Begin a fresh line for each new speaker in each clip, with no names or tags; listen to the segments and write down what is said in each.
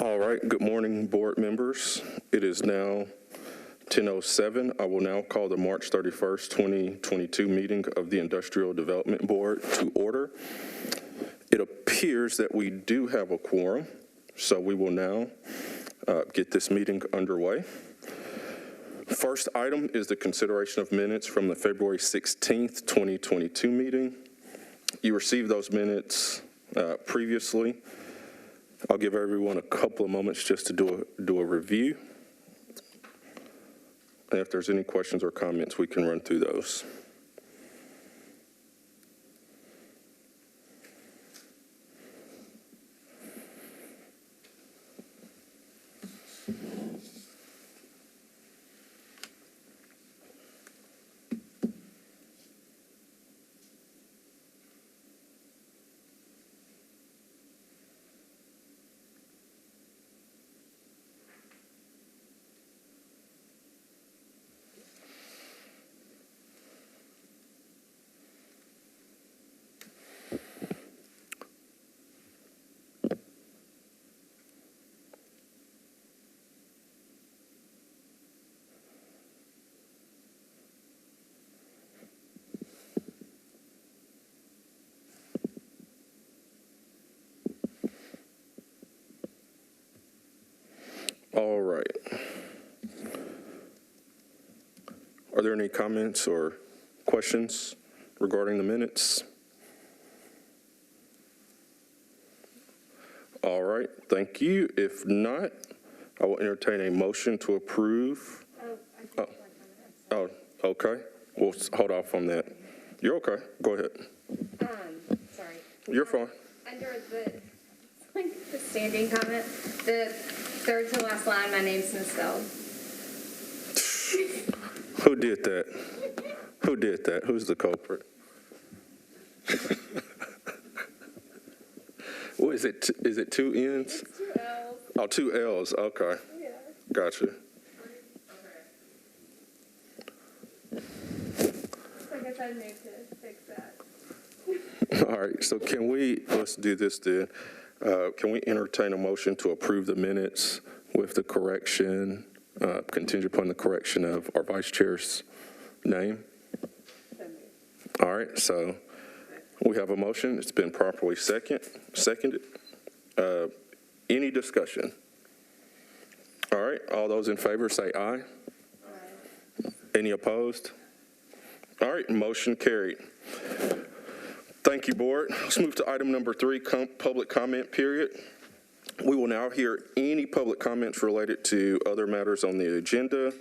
All right, good morning, board members. It is now 10:07. I will now call the March 31st, 2022 meeting of the Industrial Development Board to order. It appears that we do have a quorum, so we will now get this meeting underway. First item is the consideration of minutes from the February 16th, 2022 meeting. You received those minutes previously. I'll give everyone a couple of moments just to do a review. And if there's any questions or comments, we can run through those. All right. Are there any comments or questions regarding the minutes? All right, thank you. If not, I will entertain a motion to approve. Oh, okay. We'll hold off on that. You're okay. Go ahead.
Sorry.
You're fine.
Under the standing comment, the third to last line, my name's misspelled.
Who did that? Who did that? Who's the culprit? What is it? Is it two N's?
It's two L's.
Oh, two L's. Okay.
Yeah.
Gotcha.
I guess I need to fix that.
All right. So let's do this then. Can we entertain a motion to approve the minutes with the correction, contingent upon the correction of our vice chair's name? All right, so we have a motion. It's been properly seconded. Any discussion? All right, all those in favor say aye. Aye. Any opposed? All right, motion carried. Thank you, board. Let's move to item number 3, public comment period. We will now hear any public comments related to other matters on the agenda.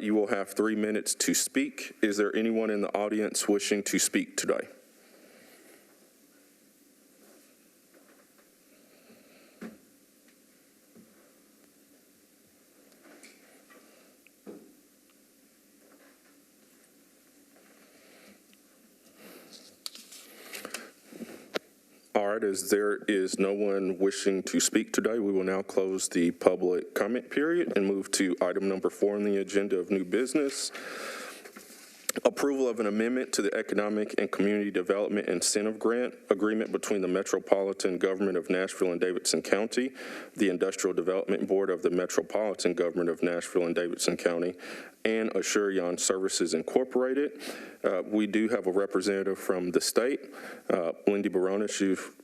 You will have 3 minutes to speak. Is there anyone in the audience wishing to speak today? All right, as there is no one wishing to speak today, we will now close the public comment period and move to item number 4 on the agenda of new business. Approval of an amendment to the Economic and Community Development Incentive Grant Agreement between the Metropolitan Government of Nashville and Davidson County, the Industrial Development Board of the Metropolitan Government of Nashville and Davidson County, and Assurion Services Incorporated. We do have a representative from the state, Lindy Baronis.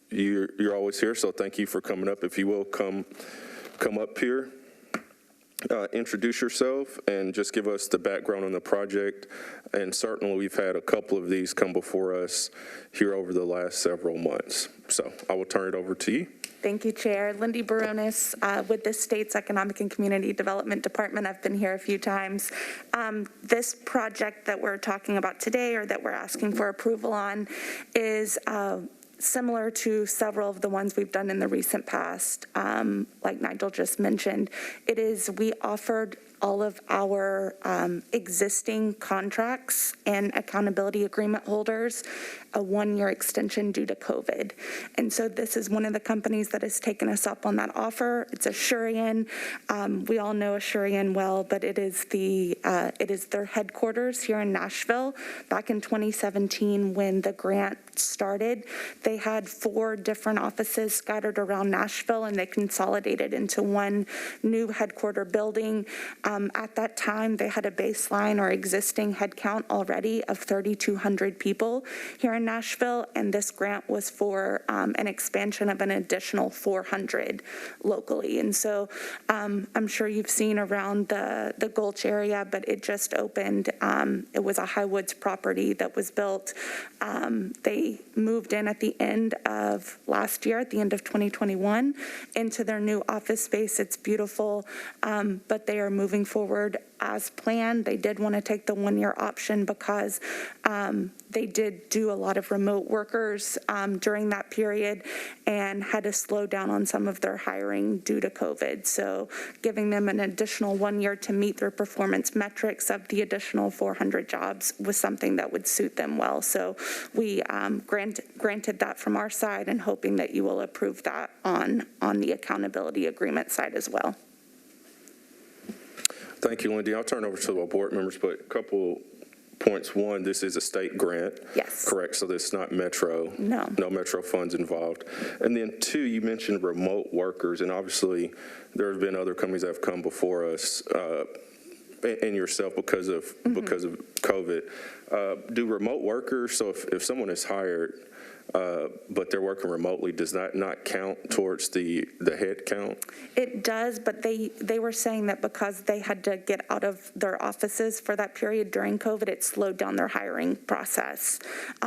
You're always here, so thank you for coming up. If you will, come up here. Introduce yourself and just give us the background on the project. And certainly we've had a couple of these come before us here over the last several months. So I will turn it over to you.
Thank you, Chair. Lindy Baronis with the state's Economic and Community Development Department. I've been here a few times. This project that we're talking about today, or that we're asking for approval on, is similar to several of the ones we've done in the recent past, like Nigel just mentioned. We offered all of our existing contracts and accountability agreement holders a one-year extension due to COVID. And so this is one of the companies that has taken us up on that offer. It's Assurian. We all know Assurian well, but it is their headquarters here in Nashville. Back in 2017, when the grant started, they had 4 different offices scattered around Nashville, and they consolidated into one new headquarter building. At that time, they had a baseline or existing headcount already of 3,200 people here in Nashville, and this grant was for an expansion of an additional 400 locally. And so I'm sure you've seen around the Gulch area, but it just opened. It was a Highwoods property that was built. They moved in at the end of last year, at the end of 2021, into their new office space. It's beautiful, but they are moving forward as planned. They did want to take the one-year option because they did do a lot of remote workers during that period and had to slow down on some of their hiring due to COVID. So giving them an additional 1 year to meet their performance metrics of the additional 400 jobs was something that would suit them well. So we granted that from our side, and hoping that you will approve that on the accountability agreement side as well.
Thank you, Lindy. I'll turn over to the board members, but a couple points. One, this is a state grant.
Yes.
Correct, so this is not Metro.
No.
No Metro funds involved. And then 2, you mentioned remote workers, and obviously there have been other companies that have come before us, and yourself because of COVID. Do remote workers, so if someone is hired, but they're working remotely, does that not count towards the head count?
It does, but they were saying that because they had to get out of their offices for that period during COVID, it slowed down their hiring process.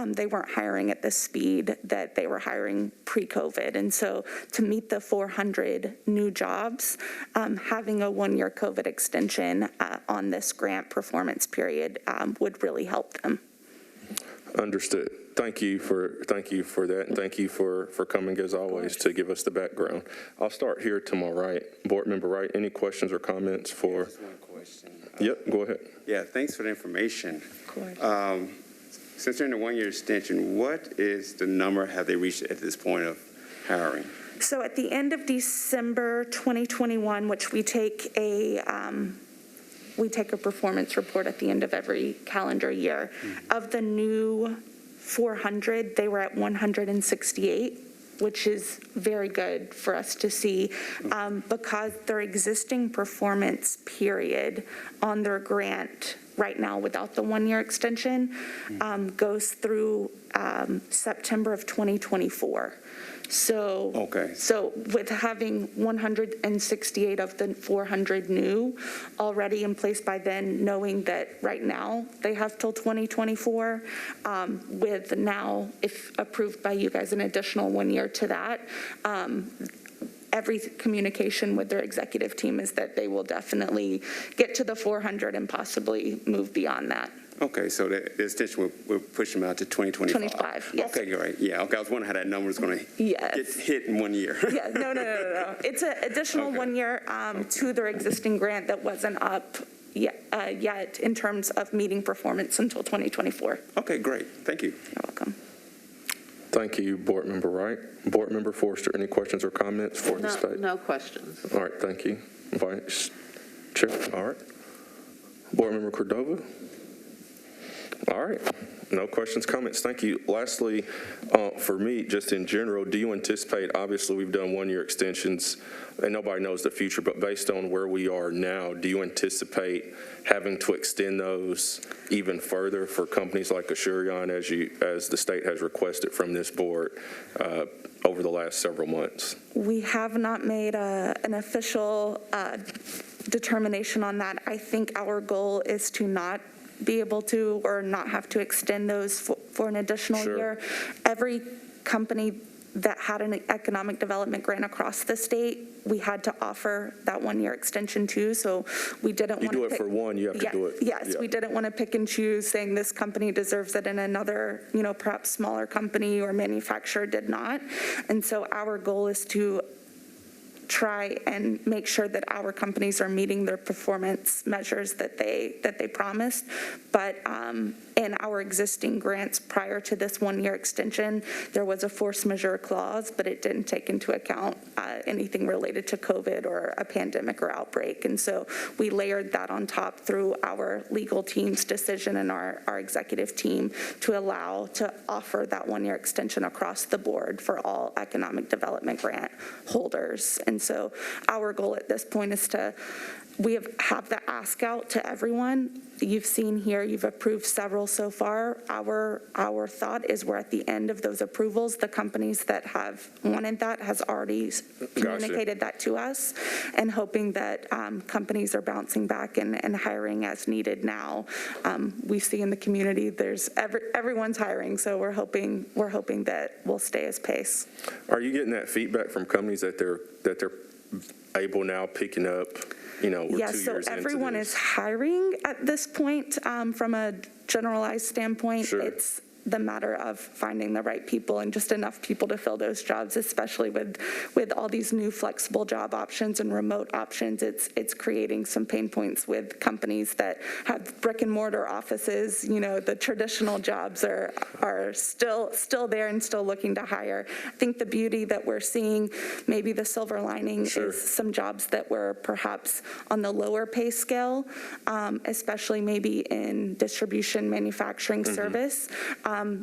They weren't hiring at the speed that they were hiring pre-COVID. And so to meet the 400 new jobs, having a 1-year COVID extension on this grant performance period would really help them.
Understood. Thank you for that, and thank you for coming as always to give us the background. I'll start here to my right. Board Member Wright, any questions or comments for?
Just one question.
Yep, go ahead.
Yeah, thanks for the information.
Of course.
Since they're in the 1-year extension, what is the number have they reached at this point of hiring?
So at the end of December 2021, which we take a performance report at the end of every calendar year, of the new 400, they were at 168, which is very good for us to see, because their existing performance period on their grant right now without the 1-year extension goes through September of 2024. So,
Okay.
So with having 168 of the 400 new already in place by then, knowing that right now they have till 2024, with now, if approved by you guys, an additional 1 year to that, every communication with their executive team is that they will definitely get to the 400 and possibly move beyond that.
Okay, so the extension will push them out to 2025.
25, yes.
Okay, great. Yeah, okay, I was wondering how that number is going to
Yes.
get hit in 1 year.
Yeah, no. It's an additional
Okay.
1 year to their existing grant that wasn't up yet in terms of meeting performance until 2024.
Okay, great. Thank you.
You're welcome.
Thank you, Board Member Wright. Board Member Forster, any questions or comments for the state?
No questions.
All right, thank you. Vice Chair, all right. Board Member Cordova? All right, no questions, comments, thank you. Lastly, for me, just in general, do you anticipate, obviously we've done 1-year extensions and nobody knows the future, but based on where we are now, do you anticipate having to extend those even further for companies like Assurian as the state has requested from this board over the last several months?
We have not made an official determination on that. I think our goal is to not be able to or not have to extend those for an additional year. Every company that had an economic development grant across the state, we had to offer that 1-year extension too. So we didn't want to.
You do it for one, you have to do it.
Yes,
yeah.
We didn't want to pick and choose, saying this company deserves it and another, perhaps smaller company or manufacturer did not. And so our goal is to try and make sure that our companies are meeting their performance measures that they promised. But in our existing grants prior to this one-year extension, there was a force majeure clause, but it didn't take into account anything related to COVID or a pandemic or outbreak. And so we layered that on top through our legal team's decision and our executive team to offer that one-year extension across the board for all economic development grant holders. And so our goal at this point is we have the ask out to everyone. You've seen here, you've approved several so far. Our thought is we're at the end of those approvals. The companies that have wanted that has already communicated that to us, and hoping that companies are bouncing back and hiring as needed now. We see in the community everyone's hiring, so we're hoping that we'll stay as pace.
Are you getting that feedback from companies that they're able now picking up? We're 2 years into this.
So everyone is hiring at this point. From a generalized standpoint,
Sure.
It's the matter of finding the right people and just enough people to fill those jobs, especially with all these new flexible job options and remote options. It's creating some pain points with companies that have brick and mortar offices. The traditional jobs are still there and still looking to hire. I think the beauty that we're seeing, maybe the silver lining,
Sure.
is some jobs that were perhaps on the lower pay scale, especially maybe in distribution, manufacturing, service.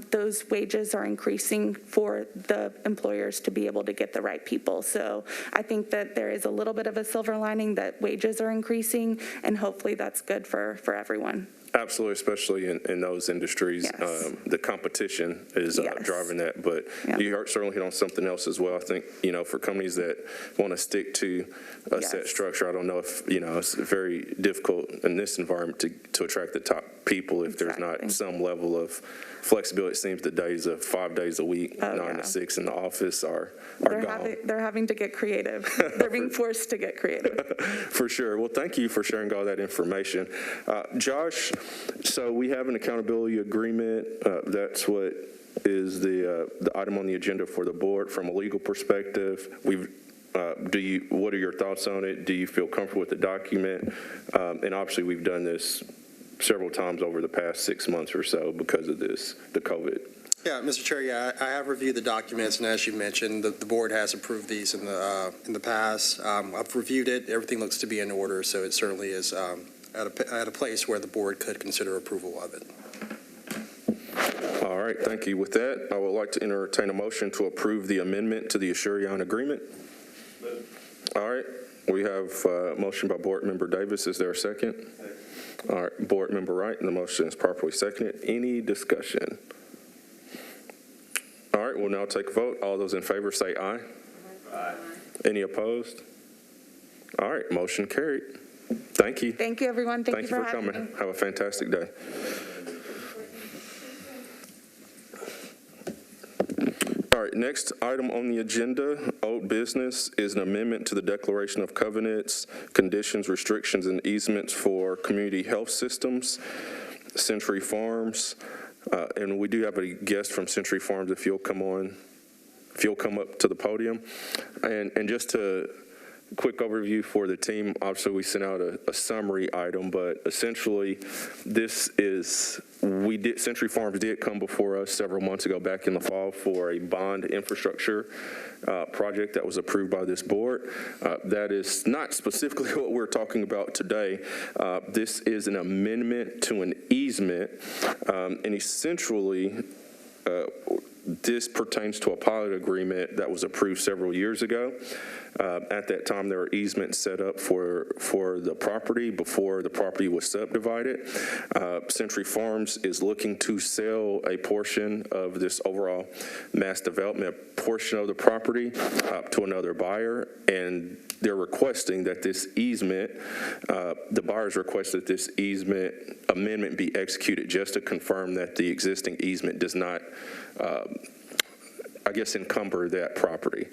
Those wages are increasing for the employers to be able to get the right people. So I think that there is a little bit of a silver lining that wages are increasing, and hopefully that's good for everyone.
Absolutely, especially in those industries.
Yes.
The competition is
Yes.
driving that. But
Yeah.
you certainly hit on something else as well. I think, for companies that want to stick to a
Yes.
set structure, I don't know if, it's very difficult in this environment to attract the top people if there's
Exactly.
not some level of flexibility. It seems the days of 5 days a week, 9
yeah.
to 6 in the office are gone.
They're having to get creative. They're being forced to get creative.
For sure. Well, thank you for sharing all that information. Josh, so we have an accountability agreement. That's what is the item on the agenda for the board from a legal perspective. What are your thoughts on it? Do you feel comfortable with the document? And obviously, we've done this several times over the past 6 months or so because of the COVID.
Yeah, Mr. Chair, I have reviewed the documents, and as you mentioned, the board has approved these in the past. I've reviewed it. Everything looks to be in order, so it certainly is at a place where the board could consider approval of it.
All right, thank you. With that, I would like to entertain a motion to approve the amendment to the Assurion agreement. All right, we have a motion by Board Member Davis. Is there a second? All right, Board Member Wright, and the motion is properly seconded. Any discussion? All right, we'll now take a vote. All those in favor say aye. Aye. Any opposed? All right, motion carried. Thank you.
Thank you, everyone. Thank you for
coming.
having me.
Have a fantastic day. All right, next item on the agenda, old business, is an amendment to the Declaration of Covenants, Conditions, Restrictions, and Easements for Community Health Systems, Century Farms. And we do have a guest from Century Farms, if you'll come up to the podium. And just to quick overview for the team, obviously we sent out a summary item, but essentially Century Farms did come before us several months ago back in the fall for a bond infrastructure project that was approved by this board. That is not specifically what we're talking about today. This is an amendment to an easement, and essentially this pertains to a pilot agreement that was approved several years ago. At that time, there were easements set up for the property before the property was subdivided. Century Farms is looking to sell a portion of this overall mass development portion of the property to another buyer, and they're requesting that this easement, the buyers request that this easement amendment be executed just to confirm that the existing easement does not, encumber that property.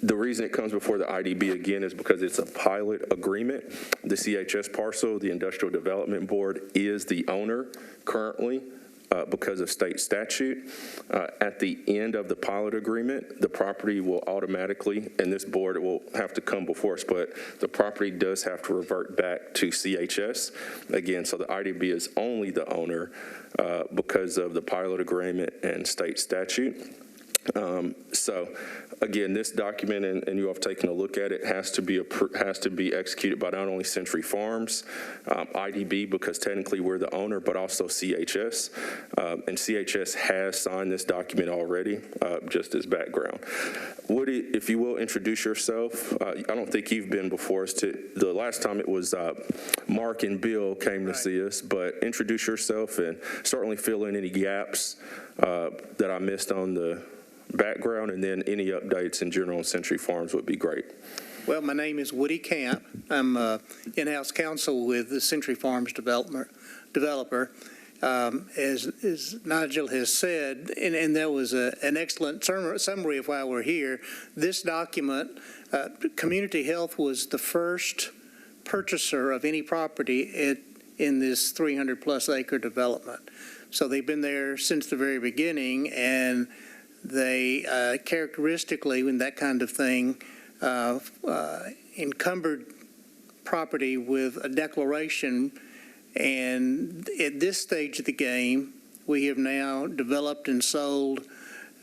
The reason it comes before the IDB again is because it's a pilot agreement. The CHS parcel, the Industrial Development Board, is the owner currently because of state statute. At the end of the pilot agreement, the property will automatically, and this board will have to come before us, but the property does have to revert back to CHS. Again, so the IDB is only the owner because of the pilot agreement and state statute. So again, this document, and you have taken a look at it, has to be executed by not only Century Farms, IDB, because technically we're the owner, but also CHS. And CHS has signed this document already, just as background. Woody, if you will, introduce yourself. I don't think you've been before us. The last time it was Mark and Bill came to see us, but introduce yourself and certainly fill in any gaps that I missed on the background, and then any updates in general on Century Farms would be great.
Well, my name is Woody Camp. I'm in-house counsel with the Century Farms developer. As Nigel has said, and there was an excellent summary of why we're here. This document, Community Health was the first purchaser of any property in this 300-plus acre development. So they've been there since the very beginning, and they characteristically, in that kind of thing, encumbered property with a declaration. And at this stage of the game, we have now developed and sold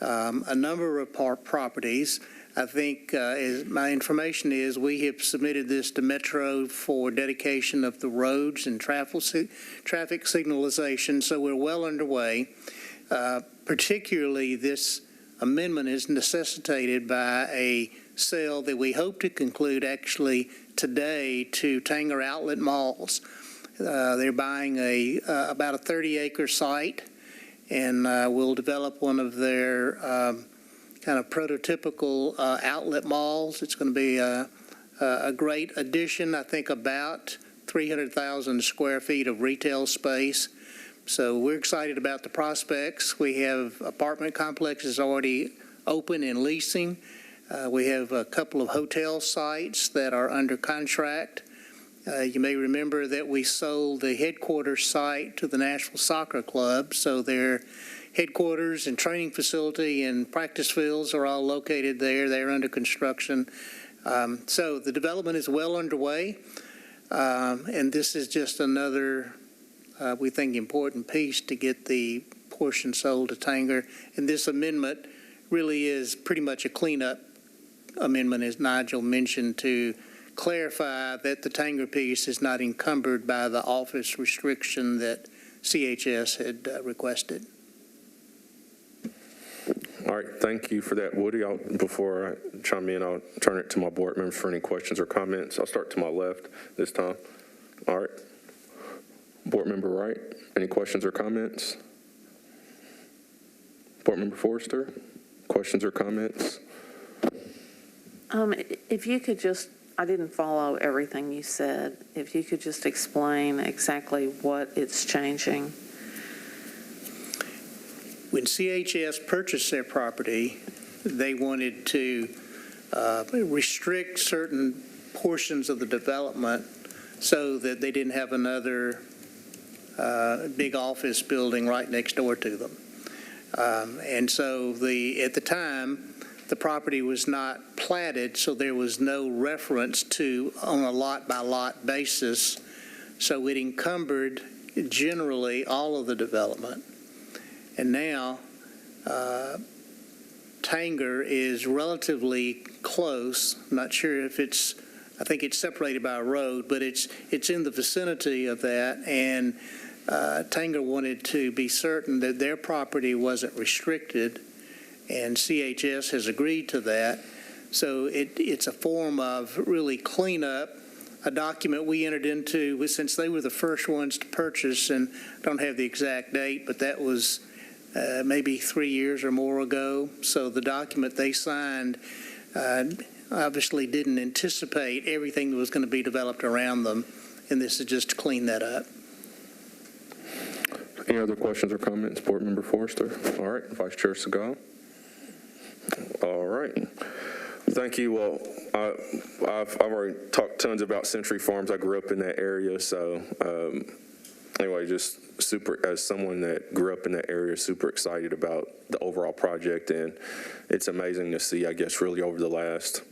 a number of properties. I think, as my information is, we have submitted this to Metro for dedication of the roads and traffic signalization, so we're well underway. Particularly, this amendment is necessitated by a sale that we hope to conclude actually today to Tanger Outlet Malls. They're buying about a 30-acre site, and will develop one of their kind of prototypical outlet malls. It's going to be a great addition. I think about 300,000 square feet of retail space. So we're excited about the prospects. We have apartment complexes already open and leasing. We have a couple of hotel sites that are under contract. You may remember that we sold the headquarters site to the Nashville Soccer Club, so their headquarters and training facility and practice fields are all located there. They're under construction. So the development is well underway, and this is just another we think important piece to get the portion sold to Tanger. And this amendment really is pretty much a cleanup amendment, as Nigel mentioned, to clarify that the Tanger piece is not encumbered by the office restriction that CHS had requested.
All right, thank you for that, Woody. Before I chime in, I'll turn it to my board members for any questions or comments. I'll start to my left this time. All right. Board Member Wright, any questions or comments? Board Member Forrester, questions or comments?
If you could just, I didn't follow everything you said. If you could just explain exactly what it's changing.
When CHS purchased their property, they wanted to restrict certain portions of the development so that they didn't have another big office building right next door to them. And so at the time, the property was not platted, so there was no reference to on a lot-by-lot basis. So it encumbered generally all of the development. And now Tanger is relatively close. I'm not sure if I think it's separated by a road, but it's in the vicinity of that. And Tanger wanted to be certain that their property wasn't restricted, and CHS has agreed to that. So it's a form of really cleanup, a document we entered into since they were the first ones to purchase, and I don't have the exact date, but that was maybe 3 years or more ago. So the document they signed obviously didn't anticipate everything that was going to be developed around them, and this is just to clean that up.
Any other questions or comments, Board Member Forrester? All right, Vice Chair Segal. All right. Thank you. Well, I've already talked tons about Century Farms. I grew up in that area, so anyway, just super, as someone that grew up in that area, super excited about the overall project. And it's amazing to see, I guess, really over the last,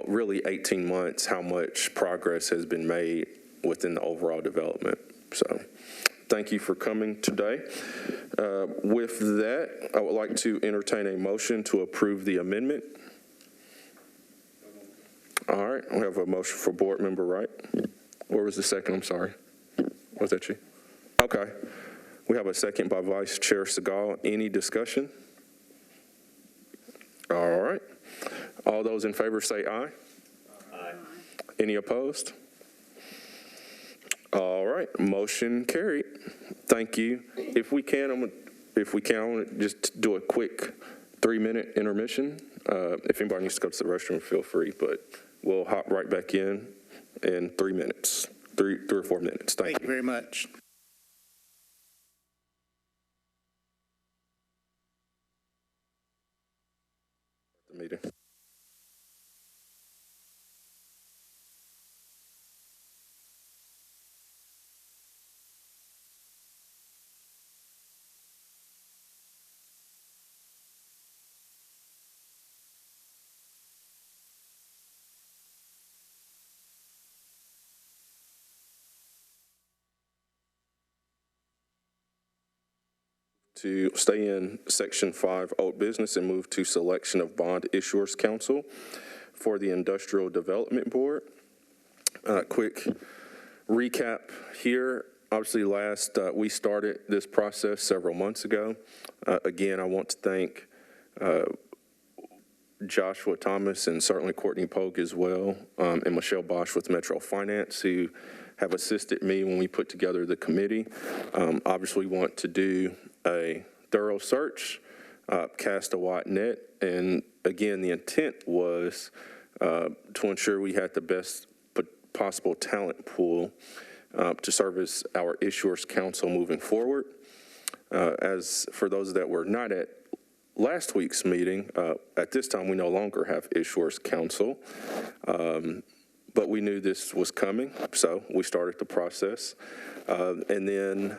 really 18 months, how much progress has been made within the overall development. So thank you for coming today. With that, I would like to entertain a motion to approve the amendment. All right, we have a motion for board member Wright. Where was the second? I'm sorry. Was that you? Okay. We have a second by Vice Chair Segal. Any discussion? All right. All those in favor say aye. Aye. Any opposed? All right. Motion carried. Thank you. If we can, I want to just do a quick 3-minute intermission. If anybody needs to go to the restroom, feel free, but we'll hop right back in 3 minutes, three or 4 minutes. Thank you
very much.
The meeting. To stay in Section 5, Old Business, and move to selection of Bond Issuers Council for the Industrial Development Board. Quick recap here. Obviously, we started this process several months ago. Again, I want to thank Joshua Thomas and certainly Courtney Pogue as well, and Michelle Bosch with Metro Finance, who have assisted me when we put together the committee. Obviously, we want to do a thorough search, cast a wide net, and again, the intent was to ensure we had the best possible talent pool to serve as our Issuers Council moving forward. As for those that were not at last week's meeting, at this time we no longer have Issuers Council, but we knew this was coming, so we started the process. And then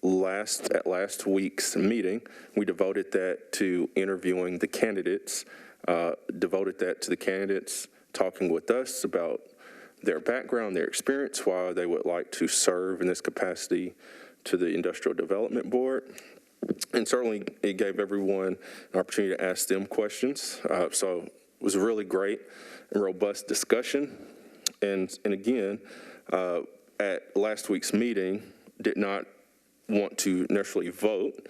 at last week's meeting, we devoted that to interviewing the candidates, talking with us about their background, their experience, why they would like to serve in this capacity to the Industrial Development Board. And certainly it gave everyone an opportunity to ask them questions. So it was a really great and robust discussion. And again, at last week's meeting, did not want to necessarily vote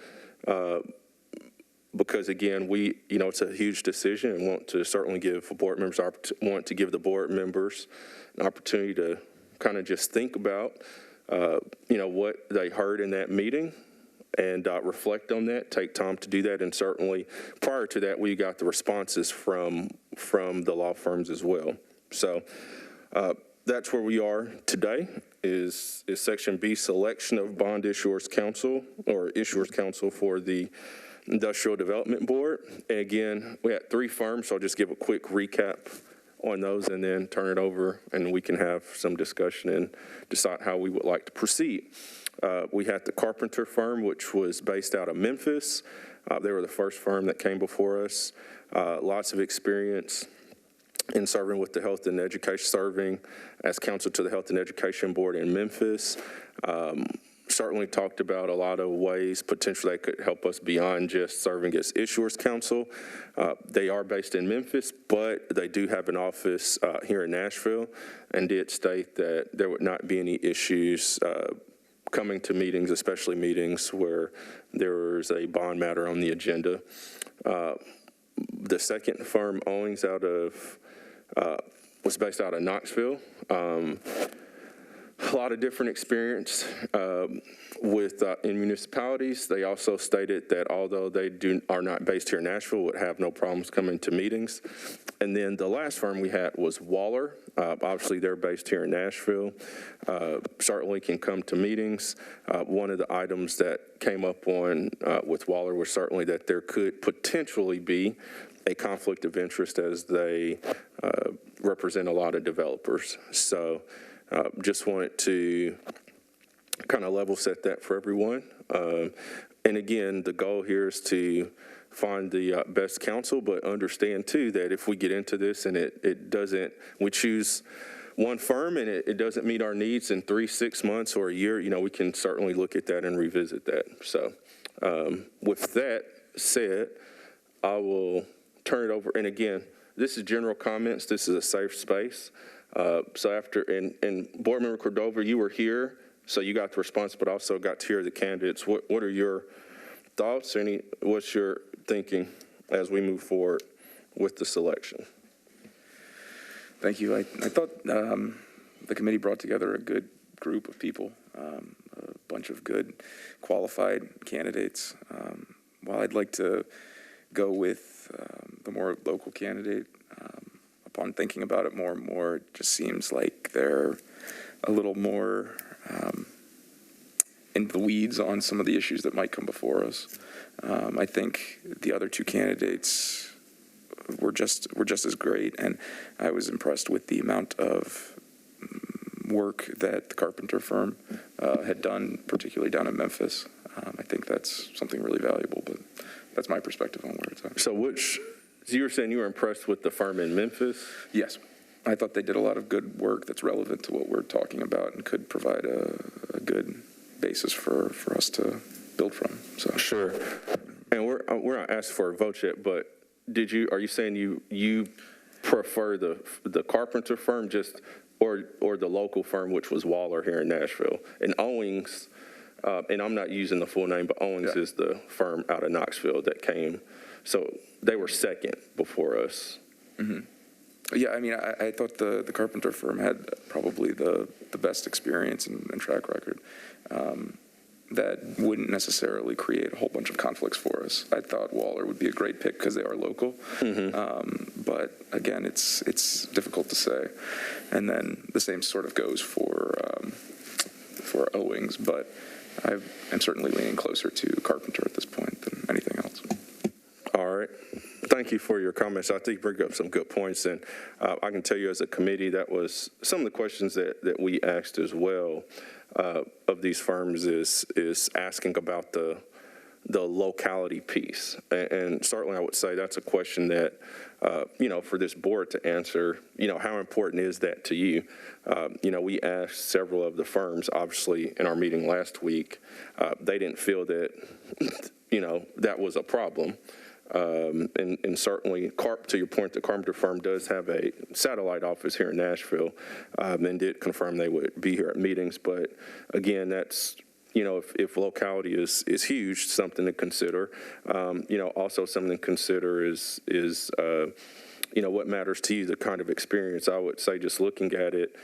because again, it's a huge decision and want to certainly give the board members an opportunity to kind of just think about, what they heard in that meeting and reflect on that, take time to do that. And certainly prior to that, we got the responses from the law firms as well. So that's where we are today is Section B, selection of Bond Issuers Council or Issuers Council for the Industrial Development Board. And again, we had 3 firms, so I'll just give a quick recap on those and then turn it over and we can have some discussion and decide how we would like to proceed. We had the Carpenter firm, which was based out of Memphis. They were the first firm that came before us. Lots of experience in serving with the Health and Education, serving as counsel to the Health and Education Board in Memphis. Certainly talked about a lot of ways potentially they could help us beyond just serving as Issuers Council. They are based in Memphis, but they do have an office here in Nashville, and did state that there would not be any issues coming to meetings, especially meetings where there is a bond matter on the agenda. The second firm, Owings, was based out of Knoxville. A lot of different experience in municipalities. They also stated that although they are not based here in Nashville, would have no problems coming to meetings. And then the last firm we had was Waller. Obviously, they're based here in Nashville. Certainly can come to meetings. One of the items that came up on with Waller was certainly that there could potentially be a conflict of interest as they represent a lot of developers. So just wanted to kind of level set that for everyone. And again, the goal here is to find the best counsel, but understand too that if we get into this and it doesn't, we choose one firm and it doesn't meet our needs in 3, 6 months or a year, we can certainly look at that and revisit that. So with that said, I will turn it over. And again, this is general comments. This is a safe space. So after, and Board Member Cordova, you were here, so you got the response, but also got to hear the candidates. What are your thoughts? What's your thinking as we move forward with the selection?
Thank you. I thought the committee brought together a good group of people, a bunch of good qualified candidates. While I'd like to go with the more local candidate, upon thinking about it more and more, it just seems like they're a little more in the weeds on some of the issues that might come before us. I think the other two candidates were just as great, and I was impressed with the amount of work that the Carpenter firm had done, particularly down in Memphis. I think that's something really valuable, but that's my perspective on where it's at.
So you were saying you were impressed with the firm in Memphis?
Yes. I thought they did a lot of good work that's relevant to what we're talking about and could provide a good basis for us to build from. So
Sure. And we're not asking for a vote yet, but are you saying you prefer the Carpenter firm or the local firm, which was Waller here in Nashville? And Owings, and I'm not using the full name, but Owings is the firm out of Knoxville that came. So they were second before us.
Mm-hmm. Yeah, I mean, I thought the Carpenter firm had probably the best experience and track record. That wouldn't necessarily create a whole bunch of conflicts for us. I thought Waller would be a great pick because they are local. Mm-hmm. But again, it's difficult to say. And then the same sort of goes for Owings, but I'm certainly leaning closer to Carpenter at this point than anything else.
All right. Thank you for your comments. I think you bring up some good points, and I can tell you as a committee that was some of the questions that we asked as well of these firms is asking about the locality piece. And certainly I would say that's a question that, for this board to answer, how important is that to you? We asked several of the firms, obviously, in our meeting last week. They didn't feel that, that was a problem. And certainly, to your point, the Carpenter firm does have a satellite office here in Nashville, and did confirm they would be here at meetings. But again, that's, if locality is huge, something to consider. Also something to consider is what matters to you, the kind of experience. I would say just looking at it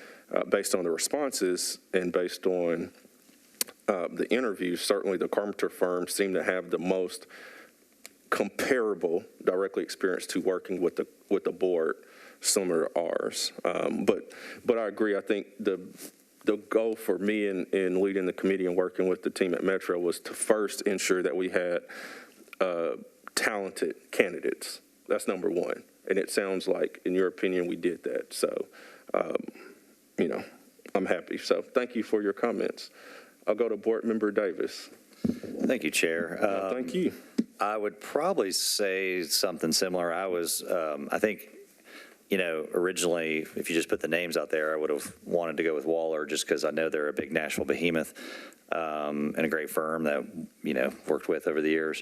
based on the responses and based on the interviews, certainly the Carpenter firm seemed to have the most comparable directly experience to working with the board similar to ours. But I agree. I think the goal for me in leading the committee and working with the team at Metro was to first ensure that we had talented candidates. That's number one. And it sounds like, in your opinion, we did that. So, I'm happy. So thank you for your comments. I'll go to Board Member Davis.
Thank you, Chair.
Thank you.
I would probably say something similar. I think, originally, if you just put the names out there, I would have wanted to go with Waller just because I know they're a big Nashville behemoth and a great firm that, worked with over the years.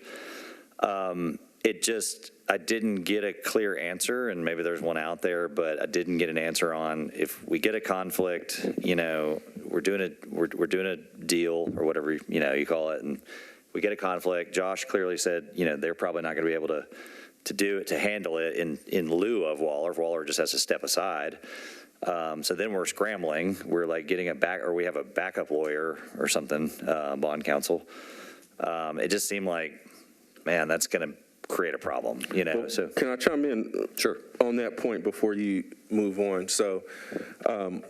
I didn't get a clear answer, and maybe there's one out there, but I didn't get an answer on if we get a conflict, we're doing a deal or whatever, you call it, and we get a conflict. Josh clearly said, they're probably not going to be able to handle it in lieu of Waller. Waller just has to step aside. So then we're scrambling. We're like getting we have a backup lawyer or something, bond counsel. It just seemed like, man, that's going to create a problem,
Well,
so.
Can I chime in?
Sure.
On that point before you move on? So I'm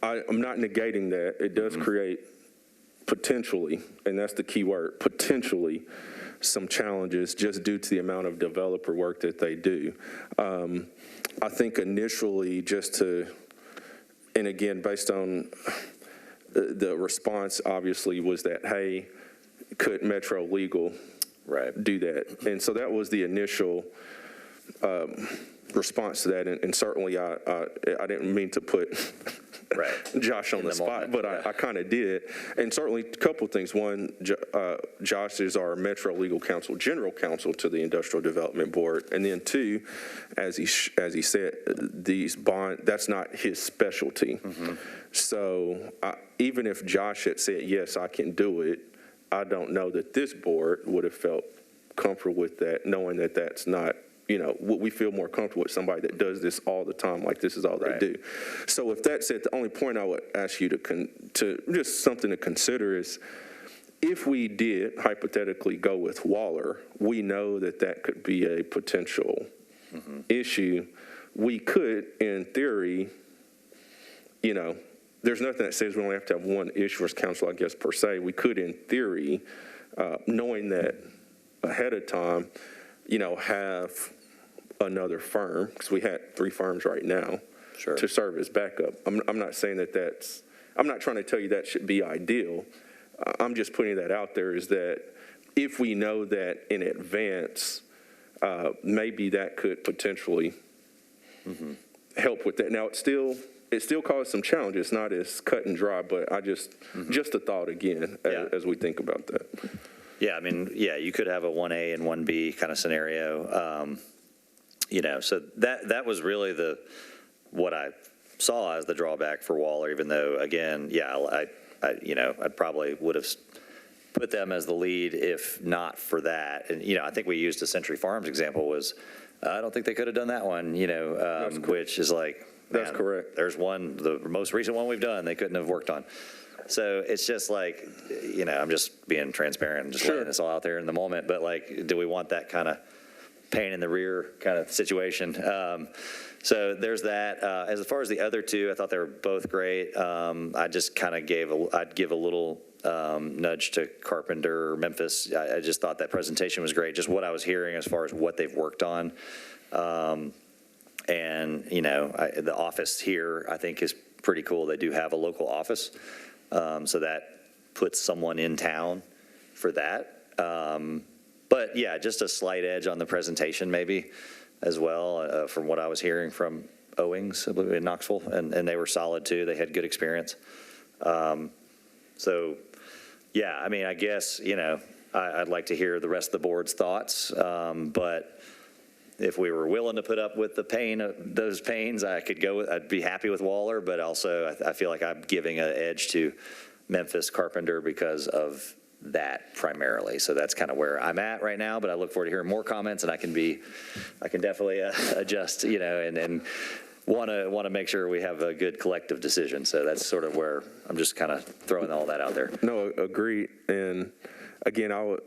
not negating that. It does create potentially, and that's the key word, potentially, some challenges just due to the amount of developer work that they do. I think initially and again, based on the response obviously was that, hey, could Metro Legal do that? And so that was the initial response to that. And certainly I didn't mean to put Josh on the spot, but I kind of did. And certainly a couple of things. One, Josh is our Metro Legal Counsel, General Counsel to the Industrial Development Board. And then two, as he said, these that's not his specialty. So even if Josh had said, yes, I can do it, I don't know that this board would have felt comfortable with that, knowing that that's not, we feel more comfortable with somebody that does this all the time, like this is all they do. So with that said, the only point I would ask you to just something to consider is, if we did hypothetically go with Waller, we know that that could be a potential issue. We could, in theory, there's nothing that says we only have to have one issuers counsel, I guess, per se. We could, in theory, knowing that ahead of time, have another firm, because we had 3 firms right now, to serve as backup. I'm not saying I'm not trying to tell you that should be ideal. I'm just putting that out there, is that if we know that in advance, maybe that could potentially help with that. Now, it still causes some challenges. It's not as cut and dry, but just a thought again as we think about that.
Yeah, I mean, you could have a 1A and 1B kind of scenario. So that was really what I saw as the drawback for Waller, even though, again, I probably would have put them as the lead if not for that. And, I think we used a Century Farms example I don't think they could have done that one, which is like,
that's correct.
There's one, the most recent one we've done, they couldn't have worked on. So it's just like, I'm just being transparent and just laying this all out there in the moment. But like, do we want that kind of pain in the rear kind of situation? So there's that. As far as the other two, I thought they were both great. I just kind of I'd give a little nudge to Carpenter, Memphis. I just thought that presentation was great. Just what I was hearing as far as what they've worked on. And, the office here, I think, is pretty cool. They do have a local office. So that puts someone in town for that. But, just a slight edge on the presentation maybe as well, from what I was hearing from Owings, I believe, in Knoxville. And they were solid, too. They had good experience. So, I mean, I guess, I'd like to hear the rest of the board's thoughts. But if we were willing to put up with those pains, I'd be happy with Waller, but also I feel like I'm giving an edge to Memphis Carpenter because of that primarily. So that's kind of where I'm at right now, but I look forward to hearing more comments, and I can definitely adjust, and want to make sure we have a good collective decision. So that's sort of where I'm just kind of throwing all that out there.
No, agreed. And again, I would,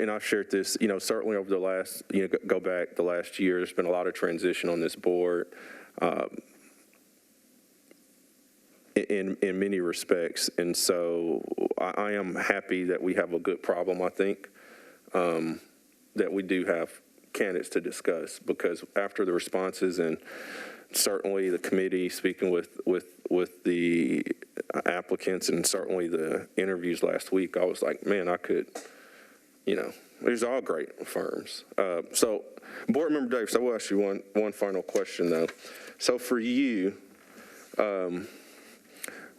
and I've shared this, certainly over the last, go back the last year, there's been a lot of transition on this board in many respects. And so I am happy that we have a good problem, I think, that we do have candidates to discuss, because after the responses and certainly the committee speaking with the applicants and certainly the interviews last week, I was like, man, I could, these are all great firms. So Board Member Davis, I will ask you one final question though. So for you,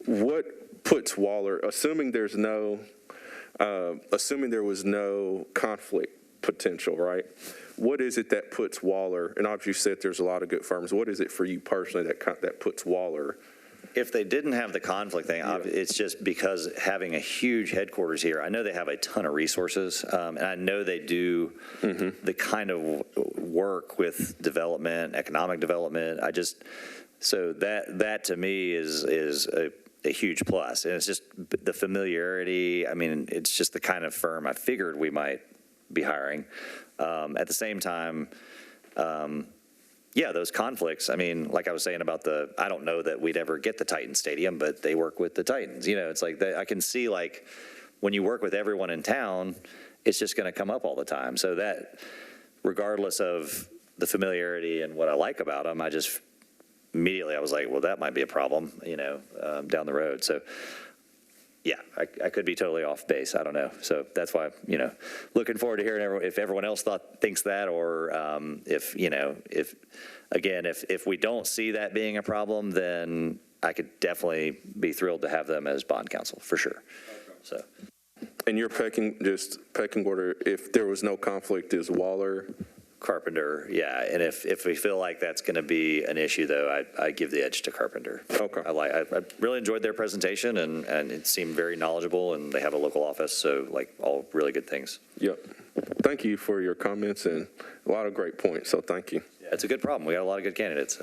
what puts Waller, assuming there was no conflict potential, right? What is it that puts Waller, and obviously you said there's a lot of good firms, what is it for you personally that puts Waller?
If they didn't have the conflict thing, it's just because having a huge headquarters here, I know they have a ton of resources, and I know they do the kind of work with development, economic development. So that to me is a huge plus, and it's just the familiarity. I mean, it's just the kind of firm I figured we might be hiring. At the same time, those conflicts, I mean, like I was saying about I don't know that we'd ever get the Titans Stadium, but they work with the Titans. It's like I can see, like, when you work with everyone in town, it's just going to come up all the time. So that, regardless of the familiarity and what I like about them, I just immediately I was like, well, that might be a problem, down the road. So yeah, I could be totally off base. I don't know. So that's why, looking forward to hearing if everyone else thinks that, or if we don't see that being a problem, then I could definitely be thrilled to have them as bond counsel for sure. So.
And your pecking order, if there was no conflict, is Waller?
Carpenter, yeah. And if we feel like that's going to be an issue, though, I give the edge to Carpenter.
Okay.
I really enjoyed their presentation, and it seemed very knowledgeable, and they have a local office, so all really good things.
Yep. Thank you for your comments and a lot of great points, so thank you.
Yeah, it's a good problem. We got a lot of good candidates.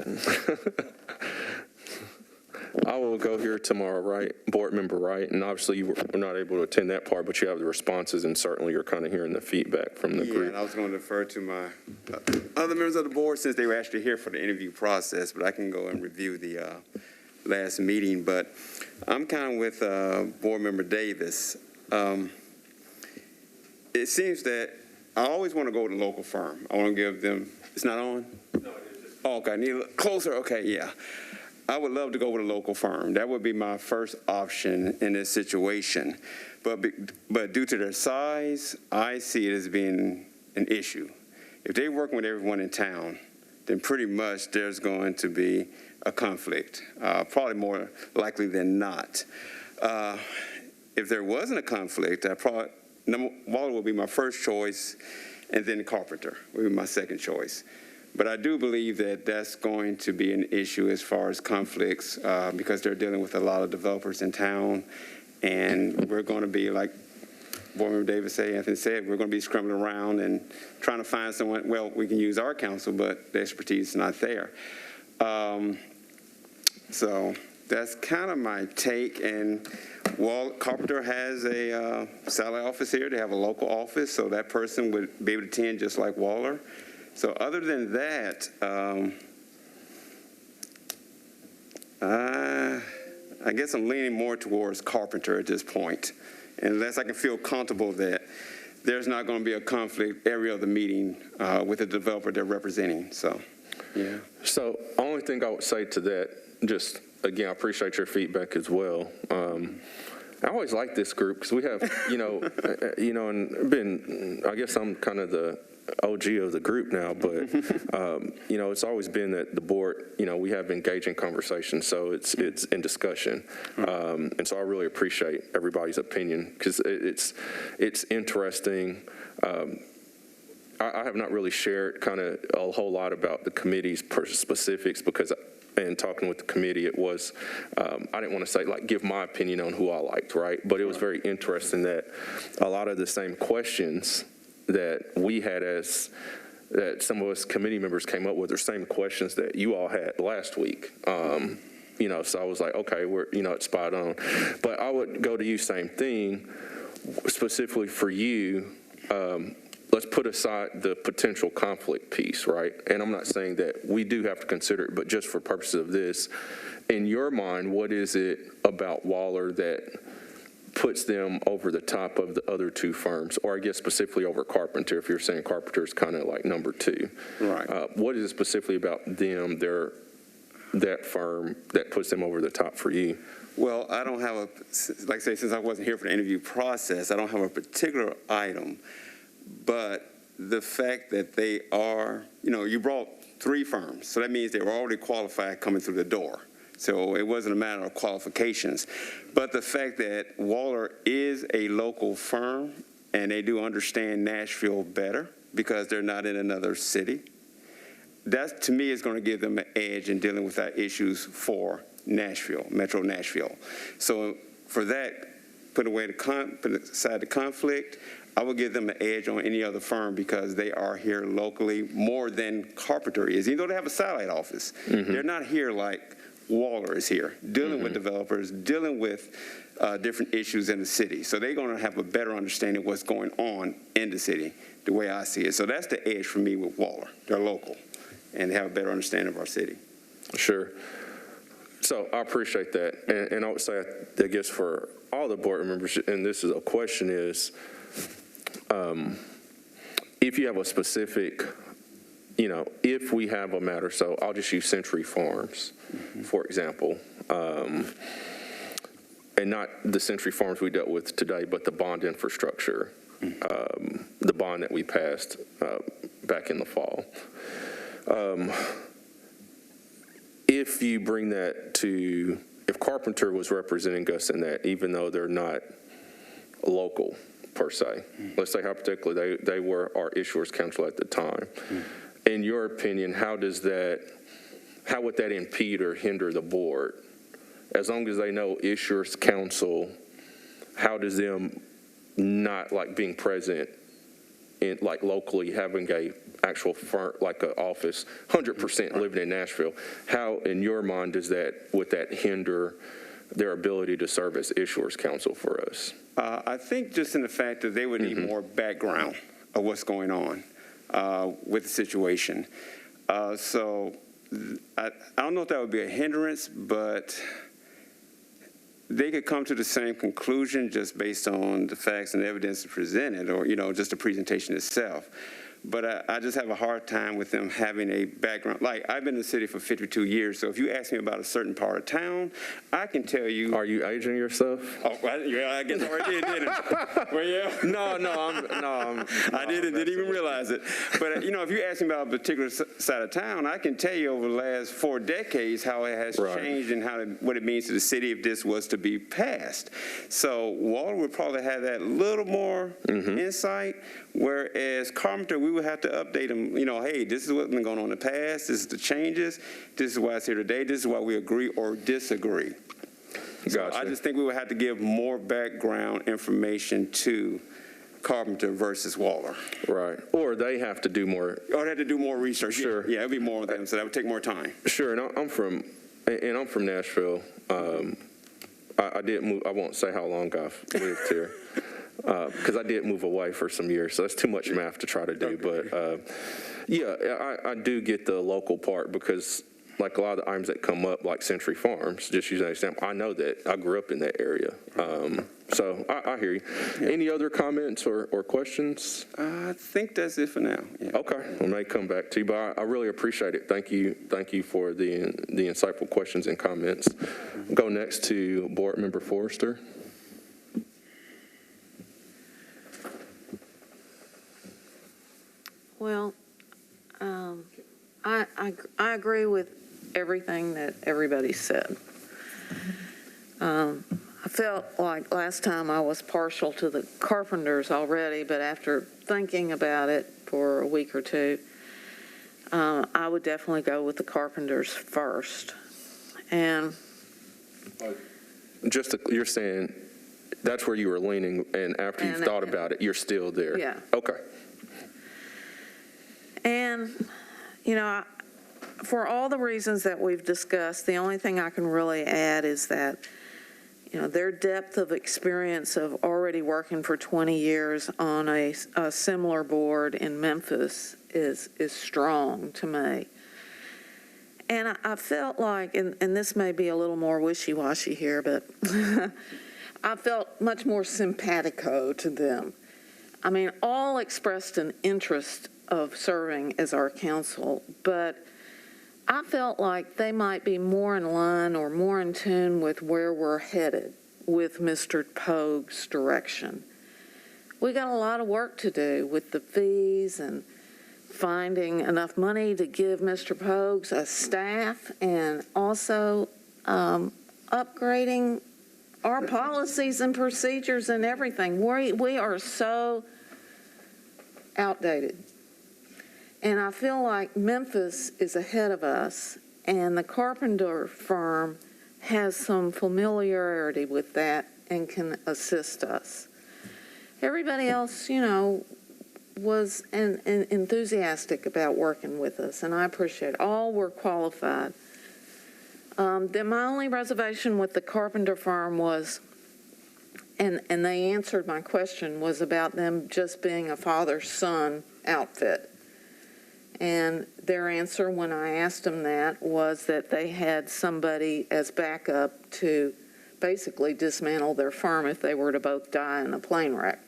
I will go here tomorrow, right? Board member, right? And obviously you were not able to attend that part, but you have the responses, and certainly you're kind of hearing the feedback from the
Yeah,
group.
and I was going to defer to my other members of the board since they were actually here for the interview process, but I can go and review the last meeting. But I'm kind of with Board Member Davis. It seems that I always want to go with a local firm. I want to give them, it's not on? No, it is. Oh, okay, I need a little closer, okay, yeah. I would love to go with a local firm. That would be my first option in this situation. But due to their size, I see it as being an issue. If they're working with everyone in town, then pretty much there's going to be a conflict, probably more likely than not. If there wasn't a conflict, Waller would be my first choice, and then Carpenter would be my second choice. But I do believe that that's going to be an issue as far as conflicts because they're dealing with a lot of developers in town, and we're going to be, like Board Member Anthony said, we're going to be scrambling around and trying to find someone. Well, we can use our counsel, but the expertise is not there. So that's kind of my take. And Carpenter has a satellite office here. They have a local office, so that person would be able to attend just like Waller. So other than that, I guess I'm leaning more towards Carpenter at this point, unless I can feel comfortable that there's not going to be a conflict every other meeting with the developer they're representing. So, yeah.
So only thing I would say to that, just again, I appreciate your feedback as well. I always like this group because we have, and I guess I'm kind of the OG of the group now, but it's always been that the board, we have engaging conversations, so it's in discussion, and so I really appreciate everybody's opinion because it's interesting. I have not really shared kind of a whole lot about the committee's specifics because. And talking with the committee, it was, I didn't want to say, give my opinion on who I liked, right? But it was very interesting that a lot of the same questions that we had that some of us committee members came up with are same questions that you all had last week. So I was like, okay, it's spot on. But I would go to you, same thing, specifically for you. Let's put aside the potential conflict piece, right? And I'm not saying that we do have to consider it, but just for purposes of this, in your mind, what is it about Waller that puts them over the top of the other two firms, or I guess specifically over Carpenter, if you're saying Carpenter is kind of like number two?
Right.
What is it specifically about them, that firm, that puts them over the top for you?
Well, I don't have like I say, since I wasn't here for the interview process, I don't have a particular item. But the fact that they are, you brought three firms, so that means they were already qualified coming through the door. So it wasn't a matter of qualifications. But the fact that Waller is a local firm and they do understand Nashville better because they're not in another city, that to me is going to give them an edge in dealing with our issues for Nashville, Metro Nashville. So for that, put aside the conflict, I would give them an edge on any other firm because they are here locally more than Carpenter is. Even though they have a satellite office, they're not here like Waller is here, dealing with developers, dealing with different issues in the city. So they're going to have a better understanding of what's going on in the city, the way I see it. So that's the edge for me with Waller. They're local, and they have a better understanding of our city. Sure.
So I appreciate that. And I would say, I guess for all the board members, and this is a question is, if you have a specific if we have a matter, so I'll just use Century Farms, for example, and not the Century Farms we dealt with today, but the bond infrastructure, the bond that we passed back in the fall. If you bring that to, if Carpenter was representing us in that, even though they're not local per se, let's say hypothetically they were our issuers counsel at the time. In your opinion, how would that impede or hinder the board? As long as they know issuers counsel, how does them not like being present in like locally having a actual firm, like an office, 100% living in Nashville, how in your mind would that hinder their ability to serve as issuers counsel for us?
I think just in the fact that they would need more background of what's going on with the situation. So I don't know if that would be a hindrance, but they could come to the same conclusion just based on the facts and evidence presented, or, just the presentation itself. But I just have a hard time with them having a background. Like, I've been in the city for 52 years, so if you ask me about a certain part of town, I can tell you.
Are you aging yourself?
Oh, well, yeah, I guess I already did. Well, yeah. I didn't even realize it. But, if you ask me about a particular side of town, I can tell you over the last 4 decades how it has changed and what it means to the city if this was to be passed. So Waller would probably have that little more insight, whereas Carpenter, we would have to update them, hey, this is what's been going on in the past, this is the changes, this is why it's here today, this is why we agree or disagree. So I just think we would have to give more background information to Carpenter versus Waller.
Right. Or they have to do more.
Or they have to do more research.
Sure.
Yeah, it'd be more of them, so that would take more time.
Sure, and I'm from Nashville. I did move, I won't say how long I've lived here. Because I did move away for some years, so that's too much math to try to do. But I do get the local part because, like a lot of the items that come up, like Century Farms, just using an example, I know that I grew up in that area. So I hear you. Yeah. Any other comments or questions?
I think that's it for now. Yeah.
Okay, we may come back to you, but I really appreciate it. Thank you for the insightful questions and comments. Go next to Board Member Forrester.
Well, I agree with everything that everybody said. I felt like last time I was partial to the Carpenters already, but after thinking about it for a week or two, I would definitely go with the Carpenters first. And
you're saying that's where you were leaning, and after you've thought about it, you're still there.
Yeah.
Okay.
And, for all the reasons that we've discussed, the only thing I can really add is that, their depth of experience of already working for 20 years on a similar board in Memphis is strong to me. And I felt like, and this may be a little more wishy-washy here, but I felt much more simpatico to them. I mean, all expressed an interest of serving as our counsel, but I felt like they might be more in line or more in tune with where we're headed with Mr. Pogue's direction. We got a lot of work to do with the fees and finding enough money to give Mr. Pogue's a staff, and also upgrading our policies and procedures and everything. We are so outdated. And I feel like Memphis is ahead of us, and the Carpenter firm has some familiarity with that and can assist us. Everybody else, was enthusiastic about working with us, and I appreciate it. All were qualified. My only reservation with the Carpenter firm was, and they answered my question, was about them just being a father-son outfit. And their answer when I asked them that was that they had somebody as backup to basically dismantle their firm if they were to both die in a plane wreck.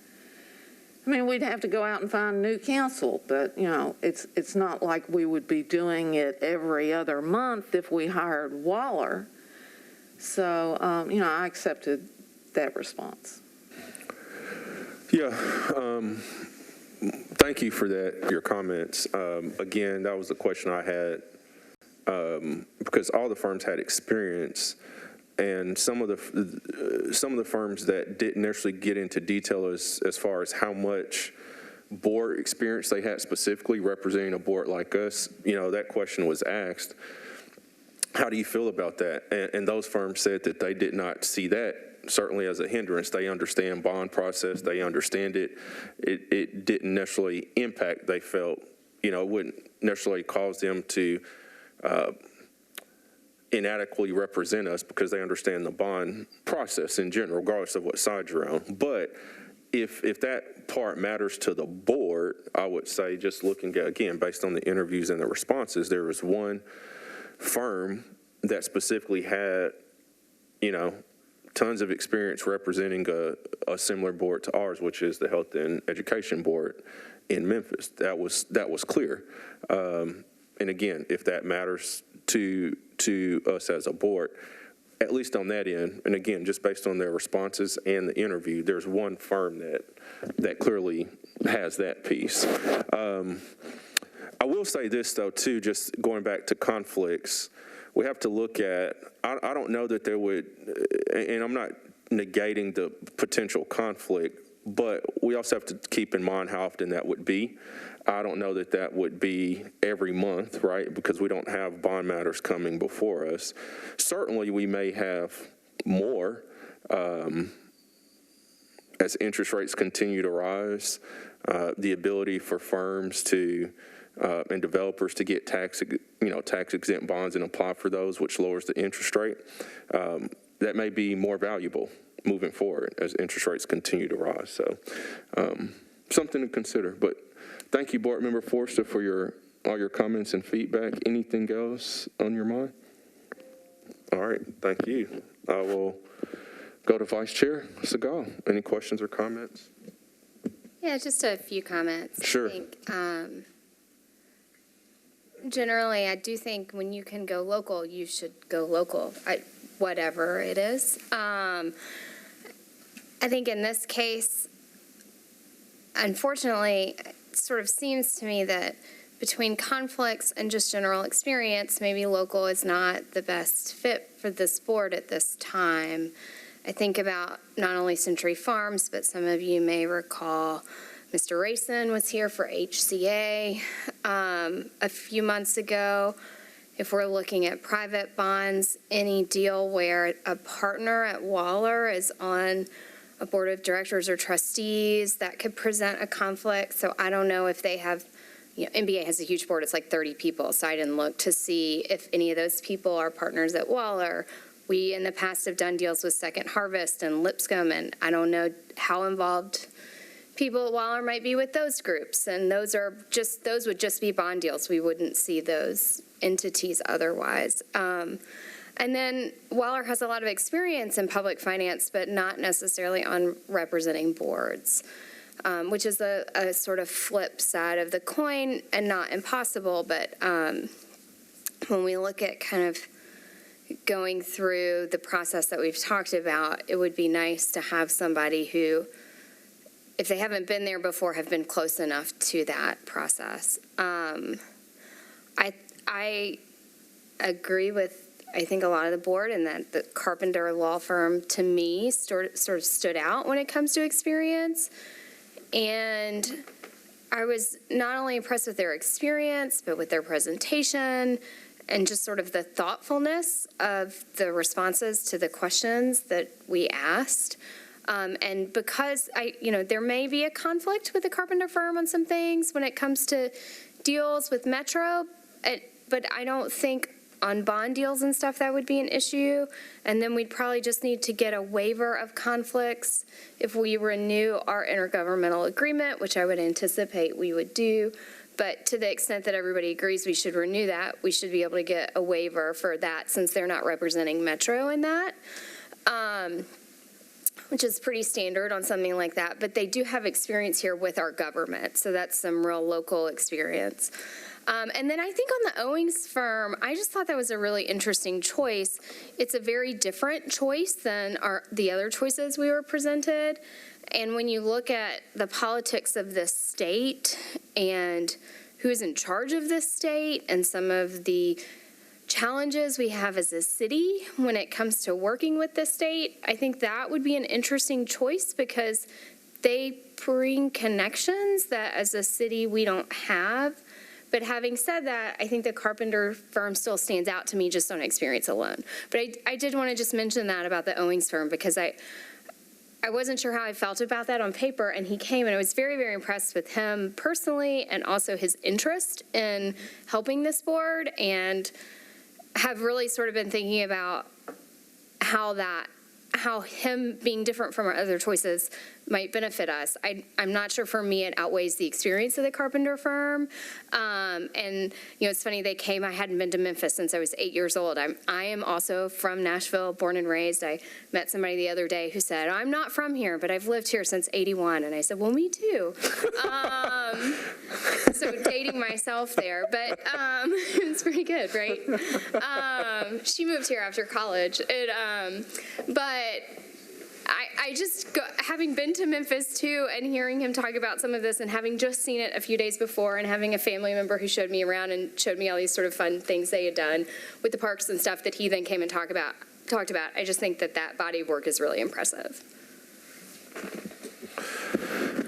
I mean, we'd have to go out and find new counsel, but, it's not like we would be doing it every other month if we hired Waller. So, I accepted that response.
Yeah, thank you for that, your comments. Again, that was the question I had, because all the firms had experience, and some of the firms that didn't actually get into detail as far as how much board experience they had specifically representing a board like us, that question was asked. How do you feel about that? And those firms said that they did not see that certainly as a hindrance. They understand bond process. They understand it. It didn't necessarily impact, they felt, it wouldn't necessarily cause them to inadequately represent us because they understand the bond process in general, regardless of what side you're on. But if that part matters to the board, I would say, just looking at, again, based on the interviews and the responses, there was one firm that specifically had, tons of experience representing a similar board to ours, which is the Health and Education Board in Memphis. That was clear. And again, if that matters to us as a board, at least on that end, and again, just based on their responses and the interview, there's one firm that clearly has that piece. I will say this, though, too, just going back to conflicts, we have to look at, I don't know that there would, and I'm not negating the potential conflict, but we also have to keep in mind how often that would be. I don't know that that would be every month, right, because we don't have bond matters coming before us. Certainly, we may have more as interest rates continue to rise, the ability for firms to and developers to get tax exempt bonds and apply for those, which lowers the interest rate. That may be more valuable moving forward as interest rates continue to rise. So something to consider. But thank you, Board Member Forster, for all your comments and feedback. Anything else on your mind? All right, thank you. I will go to Vice Chair Segal. Any questions or comments?
Yeah, just a few comments.
Sure.
I think, generally, I do think when you can go local, you should go local, whatever it is. I think in this case, unfortunately, it sort of seems to me that between conflicts and just general experience, maybe local is not the best fit for this board at this time. I think about not only Century Farms, but some of you may recall Mr. Rayson was here for HCA a few months ago. If we're looking at private bonds, any deal where a partner at Waller is on a board of directors or trustees, that could present a conflict. So I don't know if they have, NBA has a huge board, it's like 30 people, so I didn't look to see if any of those people are partners at Waller. We in the past have done deals with Second Harvest and Lipscomb, and I don't know how involved people at Waller might be with those groups, and those would just be bond deals. We wouldn't see those entities otherwise. And then Waller has a lot of experience in public finance, but not necessarily on representing boards, which is a sort of flip side of the coin and not impossible. But when we look at kind of going through the process that we've talked about, it would be nice to have somebody who, if they haven't been there before, have been close enough to that process. I agree with, I think, a lot of the board, and that the Carpenter law firm, to me, sort of stood out when it comes to experience. And I was not only impressed with their experience, but with their presentation and just sort of the thoughtfulness of the responses to the questions that we asked. And because there may be a conflict with the Carpenter firm on some things when it comes to deals with Metro, but I don't think on bond deals and stuff that would be an issue. And then we'd probably just need to get a waiver of conflicts if we renew our intergovernmental agreement, which I would anticipate we would do. But to the extent that everybody agrees we should renew that, we should be able to get a waiver for that since they're not representing Metro in that. which is pretty standard on something like that, but they do have experience here with our government, so that's some real local experience. And then I think on the Owings firm, I just thought that was a really interesting choice. It's a very different choice than the other choices we were presented. And when you look at the politics of this state and who's in charge of this state and some of the challenges we have as a city when it comes to working with the state, I think that would be an interesting choice because they bring connections that as a city we don't have. But having said that, I think the Carpenter firm still stands out to me just on experience alone. But I did want to just mention that about the Owings firm because I wasn't sure how I felt about that on paper, and he came, and I was very, very impressed with him personally and also his interest in helping this board, and have really sort of been thinking about how him being different from our other choices might benefit us. I'm not sure for me it outweighs the experience of the Carpenter firm. And, it's funny, they came, I hadn't been to Memphis since I was 8 years old. I am also from Nashville, born and raised. I met somebody the other day who said, I'm not from here, but I've lived here since 81. And I said, well, me too. So dating myself there, but it's pretty good, right? She moved here after college. But I just, having been to Memphis too and hearing him talk about some of this and having just seen it a few days before and having a family member who showed me around and showed me all these sort of fun things they had done with the parks and stuff that he then came and talked about, I just think that body of work is really impressive.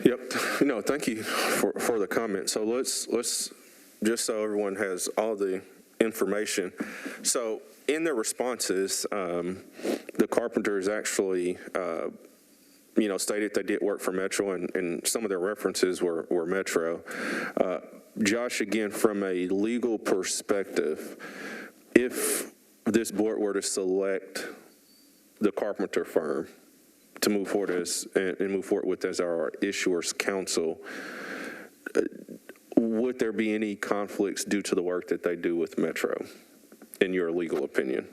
Yep. Thank you for the comment. So let's just so everyone has all the information. So in their responses, the Carpenters actually, stated they did work for Metro, and some of their references were Metro. Josh, again, from a legal perspective, if this board were to select the Carpenter firm to move forward with as our issuers counsel, would there be any conflicts due to the work that they do with Metro, in your legal opinion?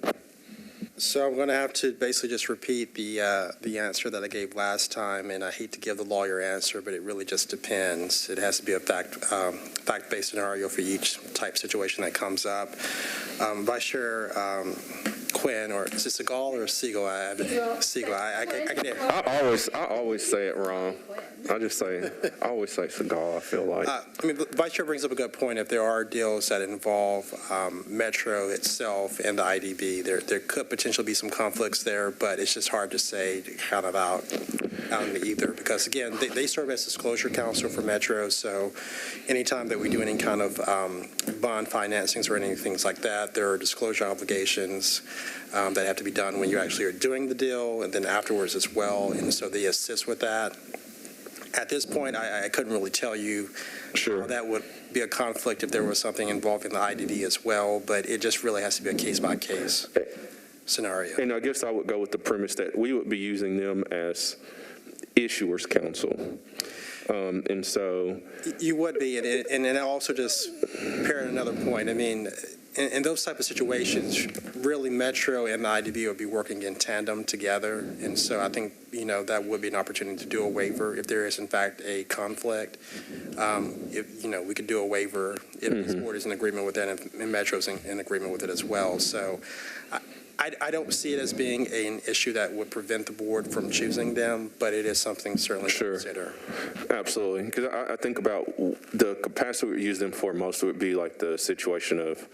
So I'm going to have to basically just repeat the answer that I gave last time, and I hate to give the lawyer answer, but it really just depends. It has to be a fact-based scenario for each type situation that comes up. Vice Chair Quinn, or is it Segal or Siegel? Siegel.
I always say it wrong. I always say Segal, I feel like.
The Vice Chair brings up a good point. If there are deals that involve Metro itself and the IDB, there could potentially be some conflicts there, but it's just hard to say kind of out in either, because again, they serve as disclosure counsel for Metro, so anytime that we do any kind of bond financings or anything like that, there are disclosure obligations that have to be done when you actually are doing the deal and then afterwards as well, and so they assist with that. At this point, I couldn't really tell you how that would be a conflict if there was something involving the IDB as well, but it just really has to be a case-by-case scenario.
And I guess I would go with the premise that we would be using them as issuers counsel. And so
you would be, and then also just parent another point. I mean, in those type of situations, really Metro and the IDB would be working in tandem together, and so I think that would be an opportunity to do a waiver if there is in fact a conflict. We could do a waiver if this board is in agreement with that, and Metro's in agreement with it as well. So I don't see it as being an issue that would prevent the board from choosing them, but it is something certainly to consider.
Absolutely, because I think about the capacity we use them for. Most would be like the situation of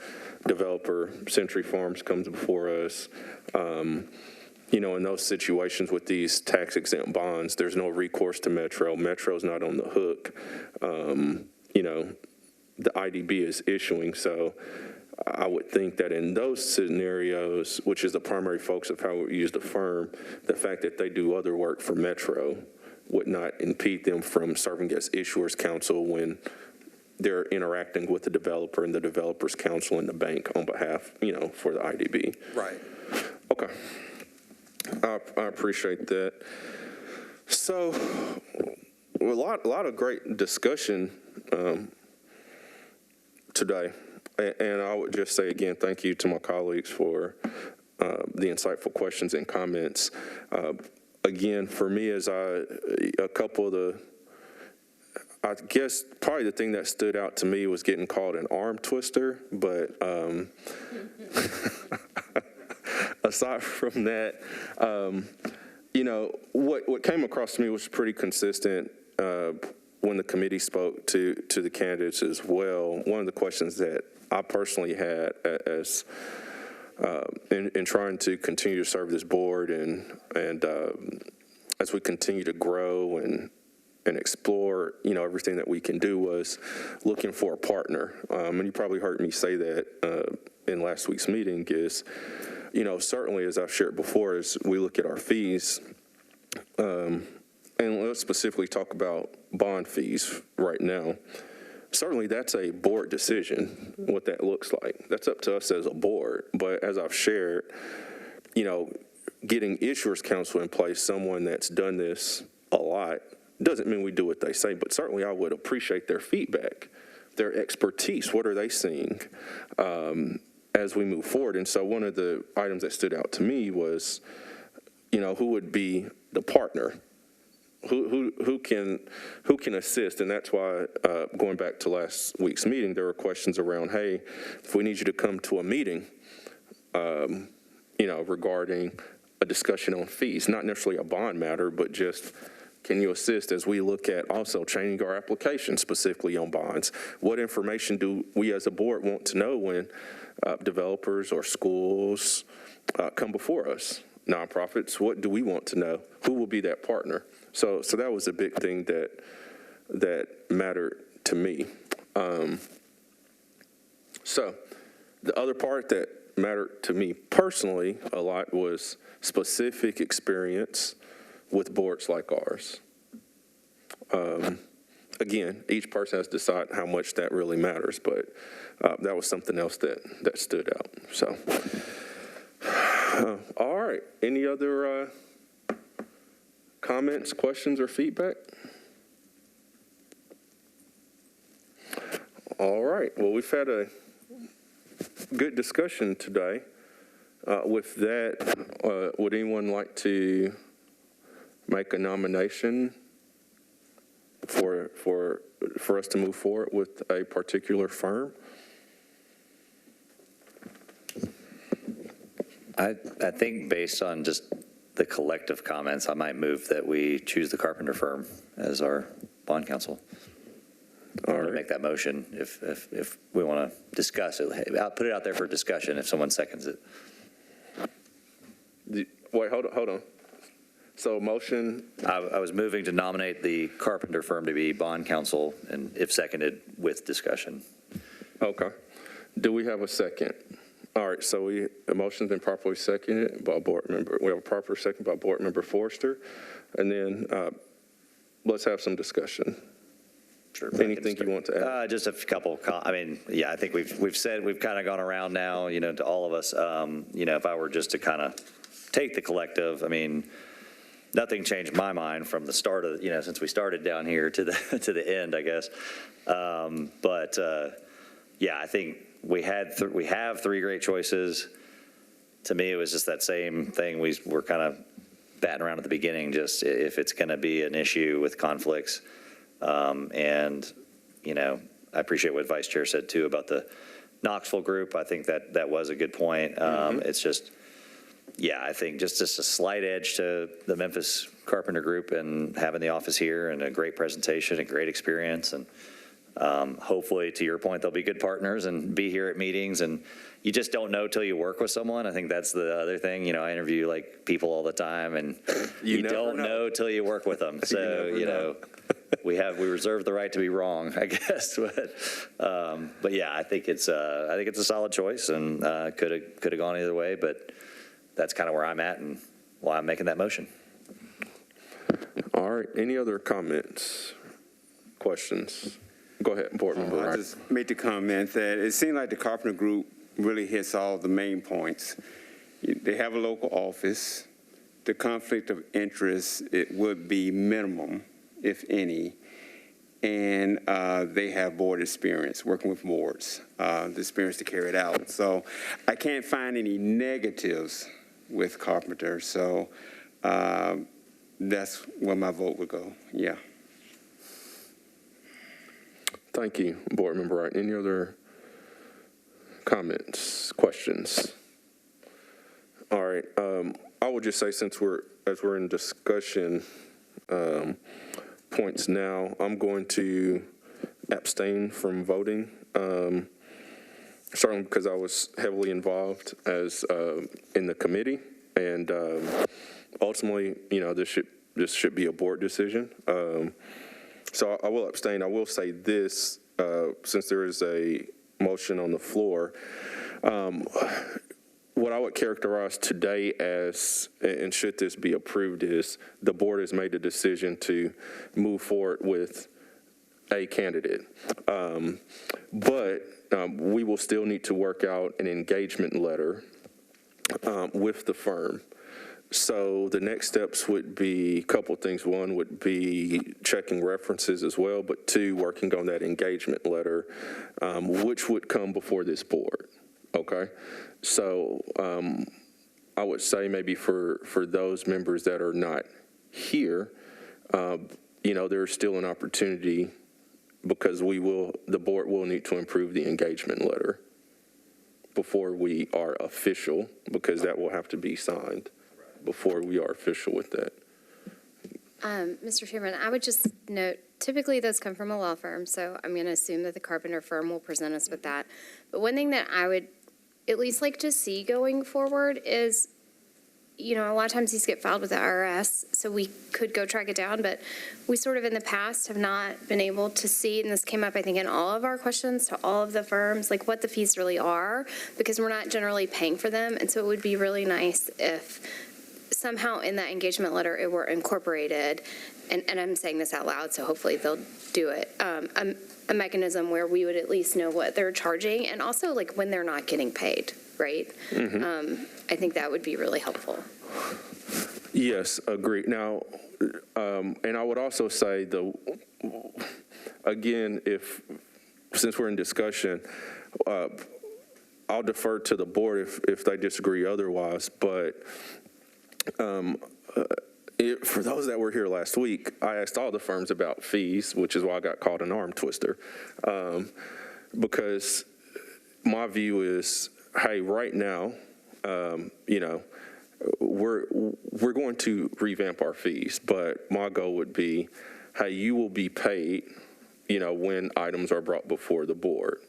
developer Century Farms comes before us. In those situations with these tax-exempt bonds, there's no recourse to Metro. Metro's not on the hook. The IDB is issuing, so I would think that in those scenarios, which is the primary focus of how we use the firm, the fact that they do other work for Metro would not impede them from serving as issuers counsel when they're interacting with the developer and the developer's counsel and the bank on behalf, for the IDB.
Right.
Okay. I appreciate that. So, a lot of great discussion today. And I would just say again, thank you to my colleagues for the insightful questions and comments. again, for me, a couple of the, I guess probably the thing that stood out to me was getting called an arm twister, but aside from that, what came across to me was pretty consistent when the committee spoke to the candidates as well. One of the questions that I personally had as in trying to continue to serve this board and as we continue to grow and explore, everything that we can do was looking for a partner. And you probably heard me say that in last week's meeting is, certainly as I've shared before, as we look at our fees, and let's specifically talk about bond fees right now. Certainly that's a board decision, what that looks like. That's up to us as a board. But as I've shared, getting issuers counsel in place, someone that's done this a lot, doesn't mean we do what they say, but certainly I would appreciate their feedback, their expertise. What are they seeing as we move forward? And so one of the items that stood out to me was, who would be the partner? Who can assist? And that's why, going back to last week's meeting, there were questions around, hey, if we need you to come to a meeting, regarding a discussion on fees, not necessarily a bond matter, but just can you assist as we look at also changing our application specifically on bonds? What information do we as a board want to know when developers or schools come before us? Nonprofits, what do we want to know? Who will be that partner? So that was a big thing that mattered to me. So the other part that mattered to me personally a lot was specific experience with boards like ours. Again, each person has to decide how much that really matters, but that was something else that stood out. So, all right. Any other comments, questions, or feedback? All right. Well, we've had a good discussion today. With that, would anyone like to make a nomination for us to move forward with a particular firm?
I think based on just the collective comments, I might move that we choose the Carpenter firm as our bond counsel.
All right.
Make that motion if we want to discuss it. I'll put it out there for discussion if someone seconds it.
Wait, hold on. So motion.
I was moving to nominate the Carpenter firm to be bond counsel, and if seconded, with discussion.
Okay. Do we have a second? All right, so the motion's been properly seconded by board member. We have a proper second by board member Forrester, and then let's have some discussion.
Sure.
Anything you want to add?
Just a couple. I think we've said we've kind of gone around now, to all of us. If I were just to kind of take the collective, nothing changed my mind from the start of, since we started down here to the end, I guess. I think we have three great choices. To me, it was just that same thing we were kind of batting around at the beginning, just if it's going to be an issue with conflicts. I appreciate what Vice Chair said too about the Knoxville group. I think that was a good point. It's just, I think just a slight edge to the Memphis Carpenter group and having the office here and a great presentation, a great experience. And hopefully, to your point, they'll be good partners and be here at meetings. And you just don't know till you work with someone. I think that's the other thing. I interview people all the time, and you don't know till you work with them. So we reserve the right to be wrong, I guess. But I think it's a solid choice, and could have gone either way. But that's kind of where I'm at and why I'm making that motion.
All right. Any other comments, questions? Go ahead, board member.
I just made the comment that it seemed like the Carpenter Group really hits all the main points. They have a local office. The conflict of interest, it would be minimum, if any. And they have board experience, working with boards, the experience to carry it out. So I can't find any negatives with Carpenter. So that's where my vote would go, yeah.
Thank you, Board Member Wright. Any other comments, questions? All right, I will just say, since we're in discussion points now, I'm going to abstain from voting, certainly because I was heavily involved as in the committee, and ultimately, this should be a board decision. So I will abstain. I will say this, since there is a motion on the floor, what I would characterize today as, and should this be approved, is the board has made a decision to move forward with a candidate. But we will still need to work out an engagement letter with the firm. So the next steps would be a couple things. One would be checking references as well, but two, working on that engagement letter, which would come before this board. Okay, so I would say maybe for those members that are not here, there's still an opportunity, because the board will need to improve the engagement letter before we are official, because that will have to be signed before we are official with that.
Mr. Chairman, I would just note, typically those come from a law firm, so I'm going to assume that the Carpenter firm will present us with that. But one thing that I would at least like to see going forward is, a lot of times these get filed with the IRS, so we could go track it down, but we sort of in the past have not been able to see, and this came up, I think, in all of our questions to all of the firms, like what the fees really are, because we're not generally paying for them. And so it would be really nice if somehow in that engagement letter it were incorporated, and I'm saying this out loud, so hopefully they'll do it, a mechanism where we would at least know what they're charging, and also like when they're not getting paid, right? Mm-hmm. I think that would be really helpful.
Yes, agree. Now, and I would also say, again, since we're in discussion, I'll defer to the board if they disagree otherwise, but for those that were here last week, I asked all the firms about fees, which is why I got called an arm twister, because my view is, hey, right now, we're going to revamp our fees, but my goal would be, hey, you will be paid, when items are brought before the board.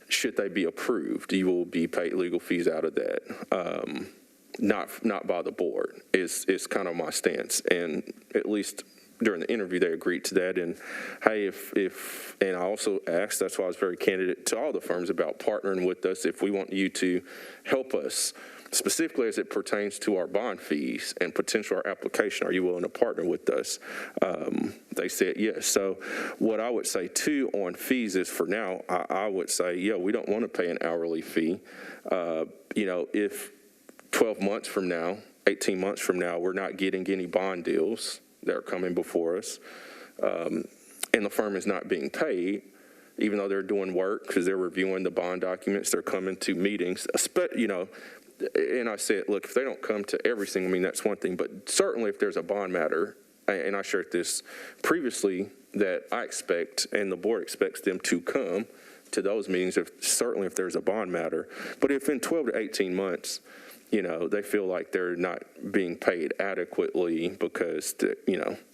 Should they be approved, you will be paid legal fees out of that. Not by the board is kind of my stance, and at least during the interview they agreed to that. And hey, and I also asked, that's why I was very candid to all the firms about partnering with us if we want you to help us specifically as it pertains to our bond fees and potential our application. Are you willing to partner with us? They said yes. So what I would say too on fees is, for now, I would say, we don't want to pay an hourly fee. If 12 months from now, 18 months from now, we're not getting any bond deals that are coming before us, and the firm is not being paid, even though they're doing work because they're reviewing the bond documents, they're coming to meetings, and I said, look, if they don't come to every single, that's one thing, but certainly if there's a bond matter, and I shared this previously, that I expect and the board expects them to come to those meetings, certainly if there's a bond matter. But if in 12 to 18 months, they feel like they're not being paid adequately because,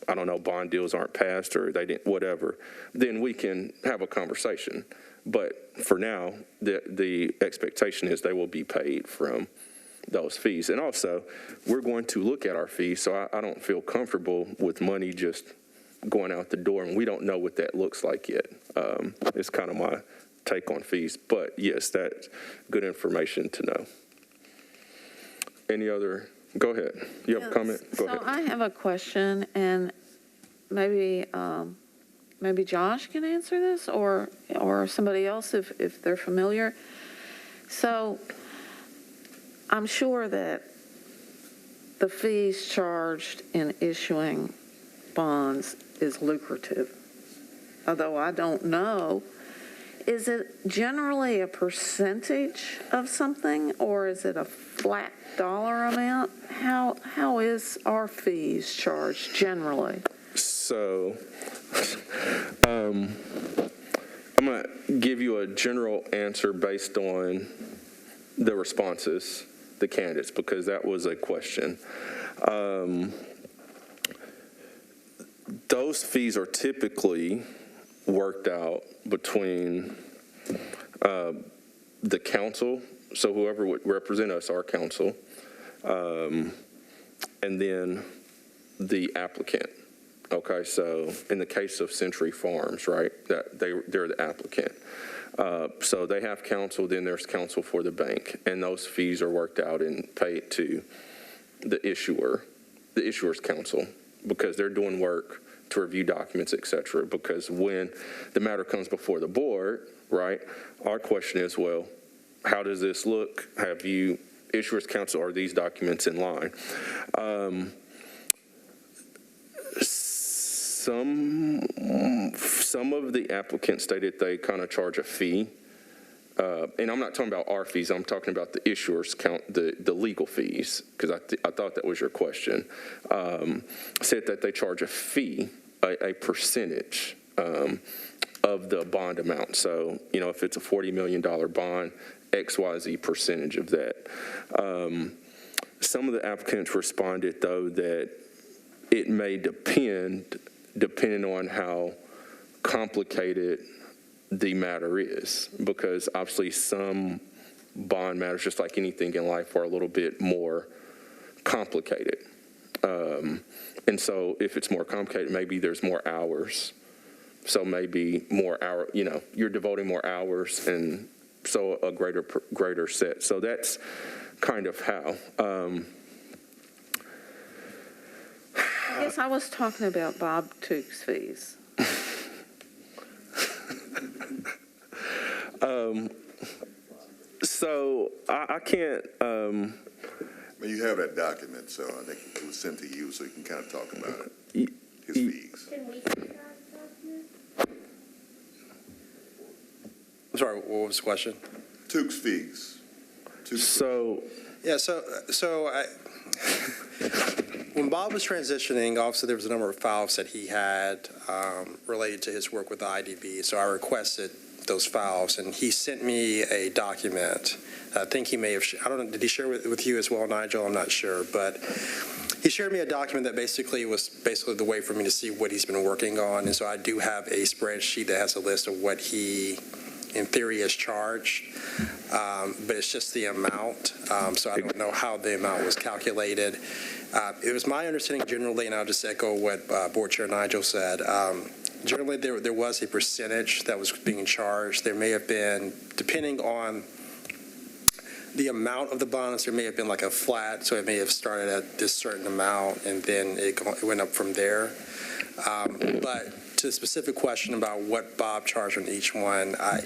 I don't know, bond deals aren't passed or they didn't, whatever, then we can have a conversation. But for now, the expectation is they will be paid from those fees. And also, we're going to look at our fees, so I don't feel comfortable with money just going out the door, and we don't know what that looks like yet. It's kind of my take on fees. But yes, that's good information to know. Any other? Go ahead. You have a comment? Go ahead.
So I have a question, and maybe Josh can answer this, or somebody else if they're familiar. So I'm sure that the fees charged in issuing bonds is lucrative, although I don't know is it generally a percentage of something, or is it a flat dollar amount? How is our fees charged generally?
So, I'm going to give you a general answer based on the responses, the candidates, because that was a question. Those fees are typically worked out between the council, so whoever would represent us, our council, and then the applicant. Okay, so in the case of Century Farms, right, that they're the applicant. So they have counsel, then there's counsel for the bank, and those fees are worked out and paid to the issuer's counsel, because they're doing work to review documents, et cetera. Because when the matter comes before the board, right, our question is, well, how does this look? Have you, issuer's counsel, are these documents in line? Some of the applicants stated they kind of charge a fee. And I'm not talking about our fees, I'm talking about the issuer's the legal fees, because I thought that was your question. Said that they charge a fee, a percentage of the bond amount. So, if it's a $40 million bond, XYZ percentage of that. Some of the applicants responded, though, that it may depending on how complicated the matter is, because obviously some bond matters, just like anything in life, are a little bit more complicated. And so if it's more complicated, maybe there's more hours. So maybe more hour, you're devoting more hours, and so a greater set. So that's kind of how.
I guess I was talking about Bob Took's fees.
So I can't.
Well, you have that document, so I think it was sent to you, so you can kind of talk about it. His fees.
Can we see that document?
I'm sorry, what was the question?
Took's fees.
So
Yeah, so when Bob was transitioning, obviously there was a number of files that he had related to his work with the IDB. So I requested those files, and he sent me a document. I think he may have, I don't know, did he share it with you as well, Nigel? I'm not sure, but he shared me a document that was the way for me to see what he's been working on. And so I do have a spreadsheet that has a list of what he, in theory, is charged, but it's just the amount. So I don't know how the amount was calculated. It was my understanding generally, and I'll just echo what Board Chair Nigel said. Generally, there was a percentage that was being charged. There may have been, depending on the amount of the bonds, there may have been like a flat, so it may have started at this certain amount, and then it went up from there. But to the specific question about what Bob charged on each one, I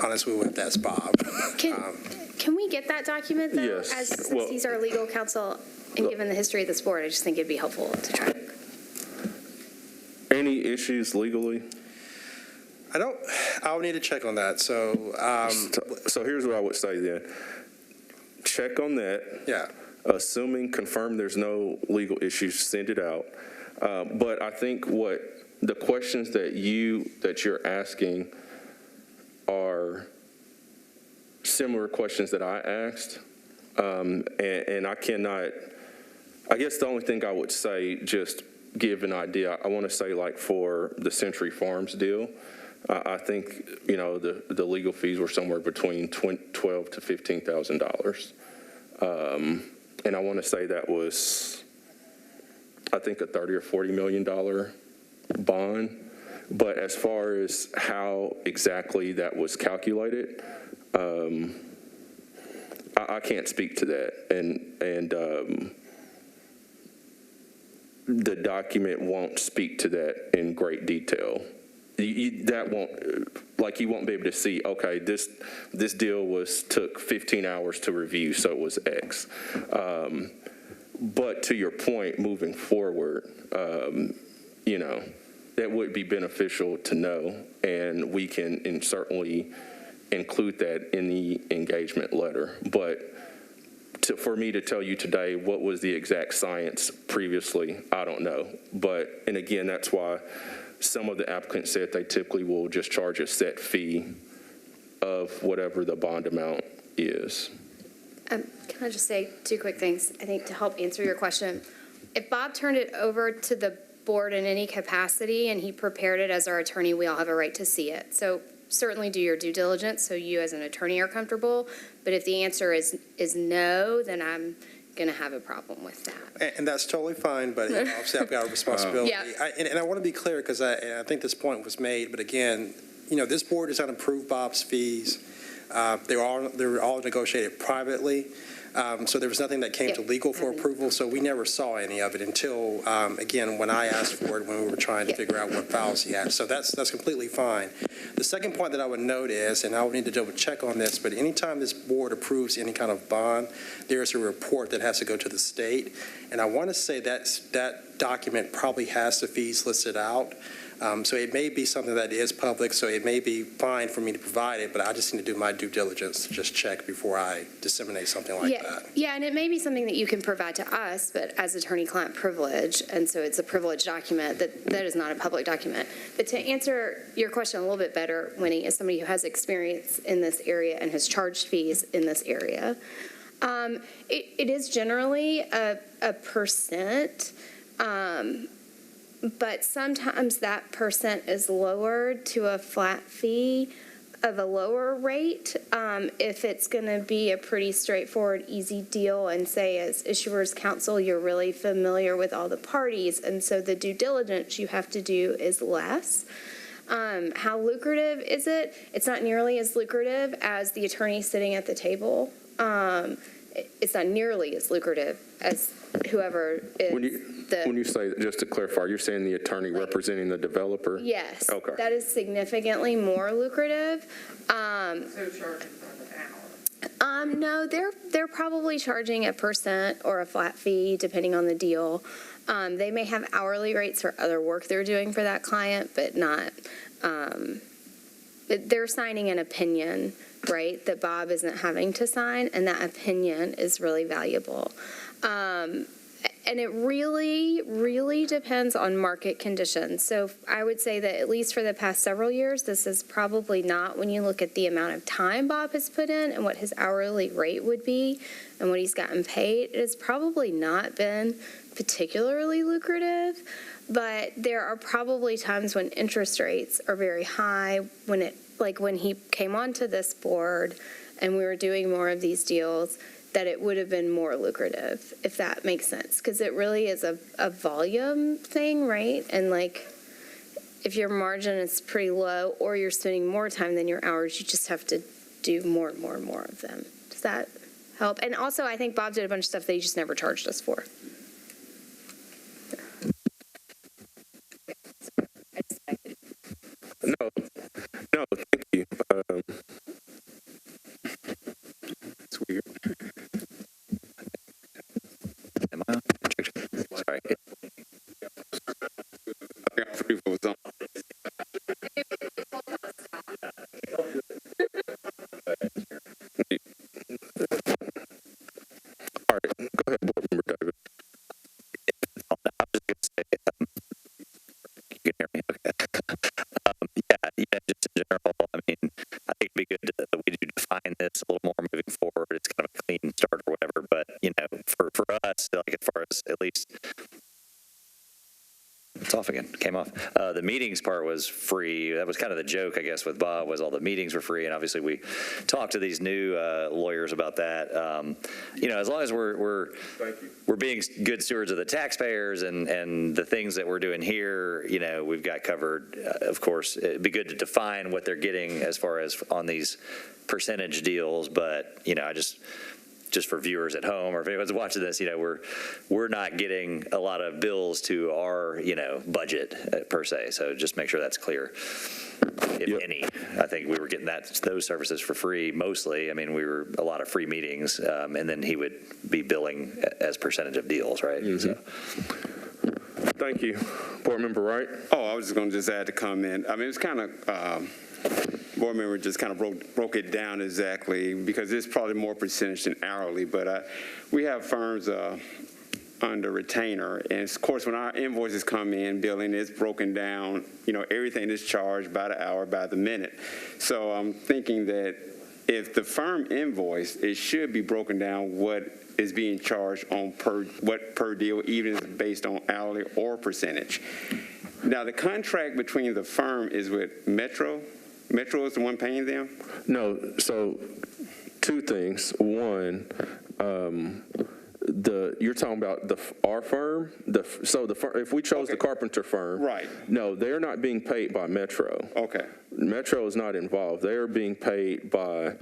honestly would that's Bob.
Can we get that document, though?
Yes.
As
Well,
he's our legal counsel, and given the history of this board, I just think it'd be helpful to try.
any issues legally?
I'll need to check on that. So
here's what I would say then. Check on that.
yeah.
Assuming, confirm there's no legal issues, send it out. But I think what the questions that you're asking are similar questions that I asked. And I cannot, I guess the only thing I would say, just give an idea, I want to say like for the Century Farms deal, I think, the legal fees were somewhere between $12,000 to $15,000. And I want to say that was, I think, a $30 or $40 million bond. But as far as how exactly that was calculated, I can't speak to that. And the document won't speak to that in great detail. That won't, like, you won't be able to see, okay, this deal took 15 hours to review, so it was X. But to your point, moving forward, that would be beneficial to know, and we can certainly include that in the engagement letter. But for me to tell you today what was the exact science previously, I don't know. And again, that's why some of the applicants said they typically will just charge a set fee of whatever the bond amount is.
Can I just say two quick things, I think, to help answer your question? If Bob turned it over to the board in any capacity and he prepared it as our attorney, we all have a right to see it. So certainly do your due diligence so you as an attorney are comfortable. But if the answer is no, then I'm going to have a problem with that.
And that's totally fine, but obviously I've got a responsibility.
Yeah.
And I want to be clear, because I think this point was made, but again, this board does not approve Bob's fees. They're all negotiated privately. So there was nothing that came to legal for approval, so we never saw any of it until, again, when I asked for it, when we were trying to figure out what files he had. So that's completely fine. The second point that I would note is, and I would need to double check on this, but anytime this board approves any kind of bond, there is a report that has to go to the state. And I want to say that document probably has the fees listed out. So it may be something that is public, so it may be fine for me to provide it, but I just need to do my due diligence to just check before I disseminate something like that.
Yeah, and it may be something that you can provide to us, but as attorney-client privilege, and so it's a privileged document that is not a public document. But to answer your question a little bit better, Winnie, as somebody who has experience in this area and has charged fees in this area, it is generally a percent. But sometimes that percent is lowered to a flat fee of a lower rate if it's going to be a pretty straightforward, easy deal, and say as issuers counsel, you're really familiar with all the parties, and so the due diligence you have to do is less. How lucrative is it? It's not nearly as lucrative as the attorney sitting at the table. It's not nearly as lucrative as whoever is
When you say, just to clarify, you're saying the attorney representing the developer?
Yes.
Okay.
That is significantly more lucrative. No, they're probably charging a percent or a flat fee, depending on the deal. They may have hourly rates for other work they're doing for that client, but not, they're signing an opinion, right, that Bob isn't having to sign, and that opinion is really valuable. And it really, really depends on market conditions. So I would say that at least for the past several years, this is probably not, when you look at the amount of time Bob has put in and what his hourly rate would be and what he's gotten paid, it has probably not been particularly lucrative. But there are probably times when interest rates are very high, when he came onto this board and we were doing more of these deals, that it would have been more lucrative, if that makes sense. Because it really is a volume thing, right? And if your margin is pretty low or you're spending more time than your hours, you just have to do more and more and more of them. Does that help? And also, I think Bob did a bunch of stuff that he just never charged us for.
No, thank you.
It's weird. Am I on? Sorry.
All right, go ahead, Board Member David.
I was just going to say, you can hear me, okay. Yeah, just in general, I mean, I think it'd be good that we do define this a little more moving forward. It's kind of a clean start or whatever, but, for us, as far as at least, it's off again, came off. The meetings part was free. That was kind of the joke, I guess, with Bob, was all the meetings were free, and obviously we talked to these new lawyers about that. As long as we're being good stewards of the taxpayers and the things that we're doing here, we've got covered. Of course, it'd be good to define what they're getting as far as on these percentage deals, but I just for viewers at home, or if anyone's watching this, we're not getting a lot of bills to our, budget per se. So just make sure that's clear. If any, I think we were getting those services for free mostly. I mean, we were a lot of free meetings, and then he would be billing as percentage of deals, right?
Mm-hmm.
So.
Thank you. Board Member Wright?
Oh, I was just going to just add to comment. I mean, it's kind of, board member just kind of broke it down exactly because it's probably more percentage than hourly, but we have firms under retainer, and of course, when our invoices come in, billing is broken down, everything is charged by the hour, by the minute. So I'm thinking that if the firm invoice, it should be broken down what is being charged on per deal, even if it's based on hourly or percentage. Now, the contract between the firm is with Metro. Metro is the one paying them?
No, so two things. One, you're talking about our firm? If we chose the carpenter firm.
Right.
No, they're not being paid by Metro.
Okay.
Metro is not involved. They are being paid by,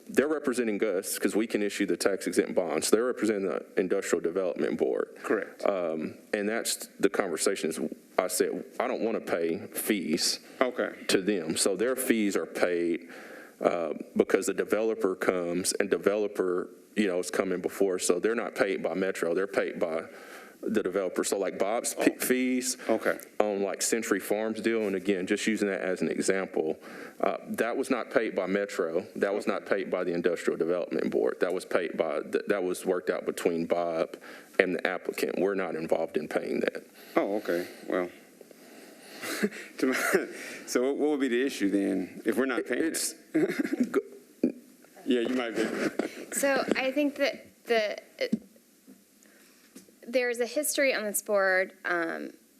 they're representing us because we can issue the tax-exempt bonds. They're representing the Industrial Development Board.
Correct.
And that's the conversation is, I said, I don't want to pay fees to them. So their fees are paid because the developer comes and developer, is coming before. So they're not paid by Metro. They're paid by the developer. So like Bob's fees on like Century Farms deal, and again, just using that as an example, that was not paid by Metro. That was not paid by the Industrial Development Board. That was paid by, that was worked out between Bob and the applicant. We're not involved in paying that.
Oh, okay. Well, so what would be the issue then if we're not paying it? Yeah, you might be.
So I think that there's a history on this board,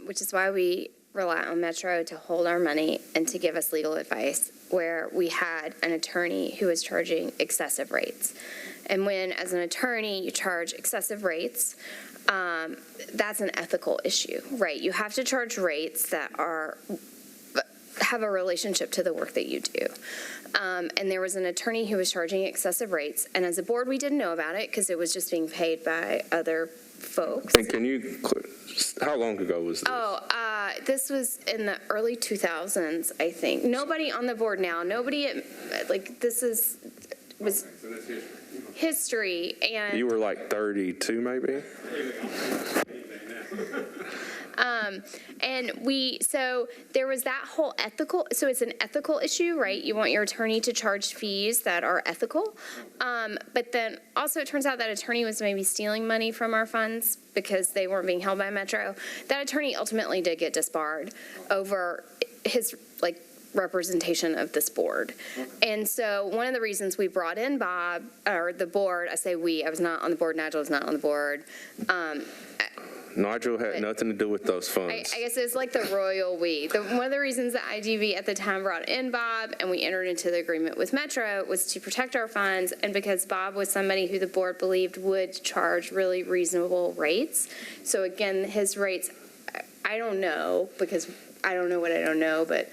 which is why we rely on Metro to hold our money and to give us legal advice, where we had an attorney who was charging excessive rates. And when, as an attorney, you charge excessive rates, that's an ethical issue, right? You have to charge rates that have a relationship to the work that you do. And there was an attorney who was charging excessive rates, and as a board, we didn't know about it because it was just being paid by other folks.
And can you, how long ago was this?
This was in the early 2000s, I think. Nobody on the board now, this was history. And
You were like 32 maybe?
So there was that whole so it's an ethical issue, right? You want your attorney to charge fees that are ethical. But then also it turns out that attorney was maybe stealing money from our funds because they weren't being held by Metro. That attorney ultimately did get disbarred over his, representation of this board. And so one of the reasons we brought in Bob, or the board, I say we, I was not on the board, Nigel was not on the board.
Nigel had nothing to do with those funds.
I guess it's like the royal we. One of the reasons that IGV at the time brought in Bob and we entered into the agreement with Metro was to protect our funds, and because Bob was somebody who the board believed would charge really reasonable rates. So again, his rates, I don't know, because I don't know what I don't know, but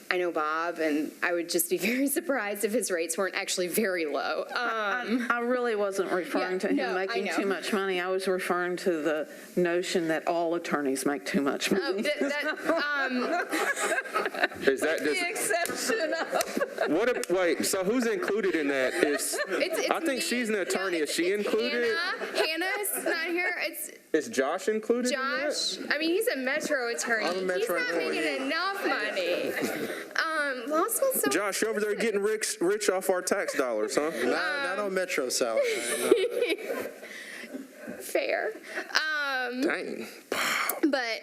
I know Bob, and I would just be very surprised if his rates weren't actually very low.
I really wasn't referring to him making too much money. I was referring to the notion that all attorneys make too much money.
Is that
the exception of?
Wait, so who's included in that?
It's
I think
me.
she's an attorney.
No,
Is she included?
Hannah's not here.
Is Josh included
Josh. I mean, he's a Metro attorney.
I'm a Metro
he's not
employee.
making enough money. Law school's so
Josh, you're over there getting rich off our tax dollars, huh?
Not on Metro salary.
fair.
Dang.
But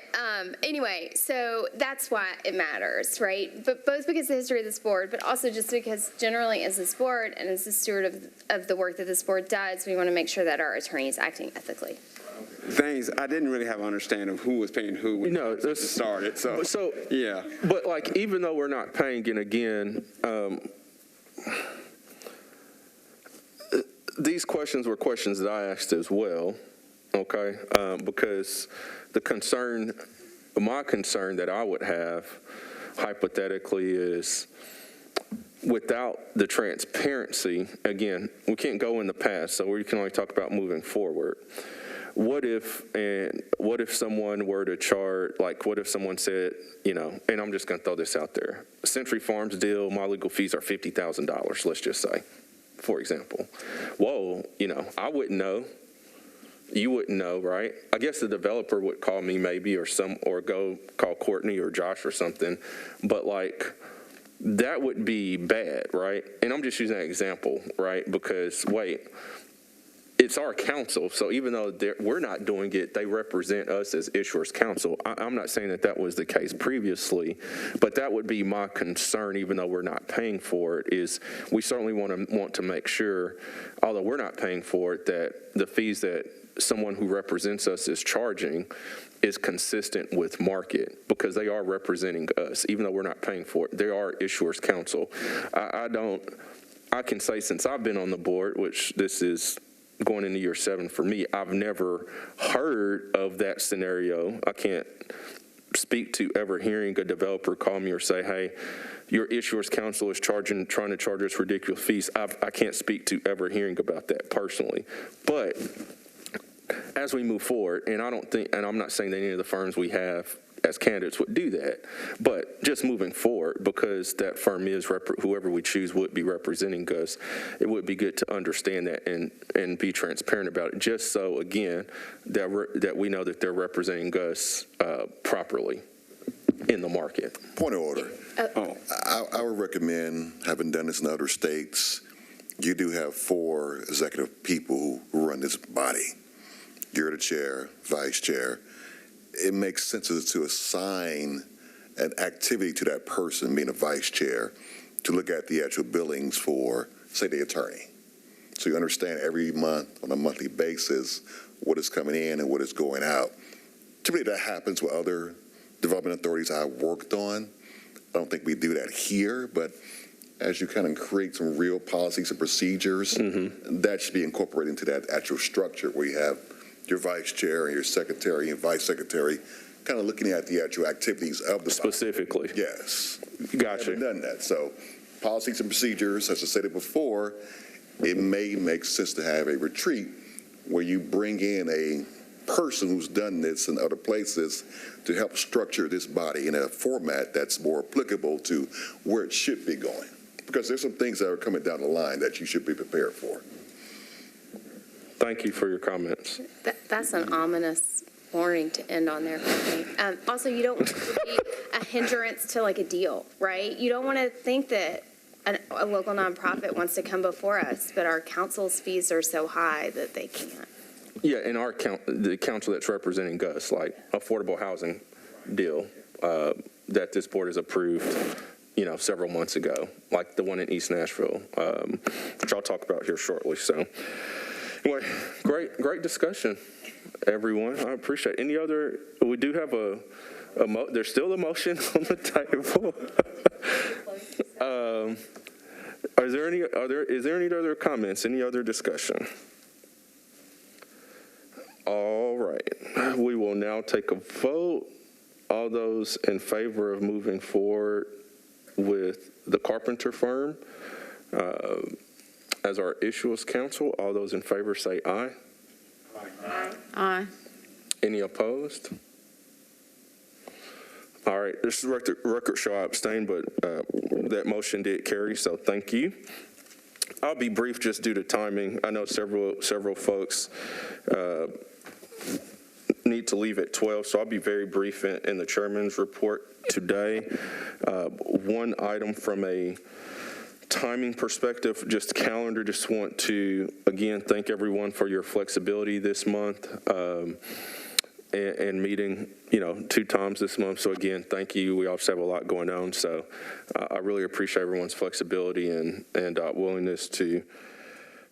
anyway, so that's why it matters, right? But both because of the history of this board, but also just because generally as this board and as the steward of the work that this board does, we want to make sure that our attorney is acting ethically.
Things I didn't really have an understanding of who was paying who when it started. So yeah.
But even though we're not paying, and again, these questions were questions that I asked as well. Okay, because my concern that I would have hypothetically is without the transparency, again, we can't go in the past, so we can only talk about moving forward. What if someone were to charge, what if someone said, and I'm just going to throw this out there, Century Farms deal, my legal fees are $50,000, let's just say, for example. Whoa, I wouldn't know. you wouldn't know, right? I guess the developer would call me maybe or go call Courtney or Josh or something, but like that would be bad, right? And I'm just using that example, right? Because it's our council, so even though we're not doing it, they represent us as issuers council. I'm not saying that was the case previously, but that would be my concern, even though we're not paying for it, is we certainly want to make sure, although we're not paying for it, that the fees that someone who represents us is charging is consistent with market, because they are representing us, even though we're not paying for it. They are issuers council. I can say since I've been on the board, which this is going into year 7 for me, I've never heard of that scenario. I can't speak to ever hearing a developer call me or say, hey, your issuers council is trying to charge us ridiculous fees. I can't speak to ever hearing about that personally. But as we move forward, and I'm not saying that any of the firms we have as candidates would do that, but just moving forward, because that firm is, whoever we choose would be representing us, it would be good to understand that and be transparent about it, just so, again, that we know that they're representing us properly in the market.
Point of order. I would recommend, having done this in other states, you do have 4 executive people who run this body. You're the chair, vice chair. It makes sense to assign an activity to that person, being a vice chair, to look at the actual billings for, say, the attorney. So you understand every month, on a monthly basis, what is coming in and what is going out. Typically that happens with other development authorities I've worked on. I don't think we do that here, but as you kind of create some real policies and procedures, that should be incorporated into that actual structure where you have your vice chair and your secretary and vice secretary kind of looking at the actual activities of the
specifically.
Body. Yes.
Gotcha.
We haven't done that. So policies and procedures, as I said it before, it may make sense to have a retreat where you bring in a person who's done this in other places to help structure this body in a format that's more applicable to where it should be going. Because there's some things that are coming down the line that you should be prepared for.
Thank you for your comments.
That's an ominous warning to end on there for me. Also, you don't want it to be a hindrance to like a deal, right? You don't want to think that a local nonprofit wants to come before us, but our council's fees are so high that they can't.
Yeah, in the council that's representing us, like affordable housing deal that this board has approved, several months ago, like the one in East Nashville, which I'll talk about here shortly. So anyway, great discussion, everyone. I appreciate it. Any other, we do have there's still a motion on the table. Is there any other comments, any other discussion? All right, we will now take a vote. All those in favor of moving forward with the Carpenter firm as our issuers counsel, all those in favor say aye.
Aye. Aye.
Any opposed? All right, this record show I abstained, but that motion did carry, so thank you. I'll be brief just due to timing. I know several folks need to leave at 12, so I'll be very brief in the chairman's report today. One item from a timing perspective, just calendar, just want to, again, thank everyone for your flexibility this month and meeting, 2 times this month. So again, thank you. We also have a lot going on. So I really appreciate everyone's flexibility and willingness to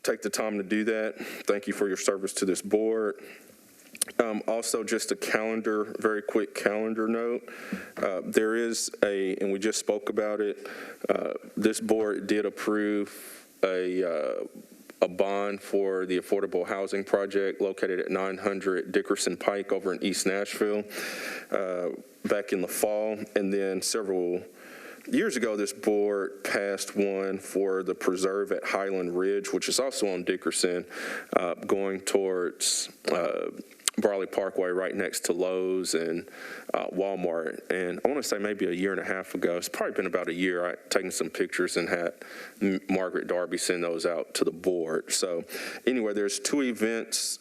take the time to do that. Thank you for your service to this board. Also, just a very quick calendar note. There is and we just spoke about it, this board did approve a bond for the affordable housing project located at 900 Dickerson Pike over in East Nashville back in the fall. And then several years ago, this board passed one for the preserve at Highland Ridge, which is also on Dickerson, going towards Barley Parkway right next to Lowe's and Walmart. And I want to say maybe a year and a half ago, it's probably been about a year, I'd taken some pictures and had Margaret Darby send those out to the board. So anyway, there's 2 events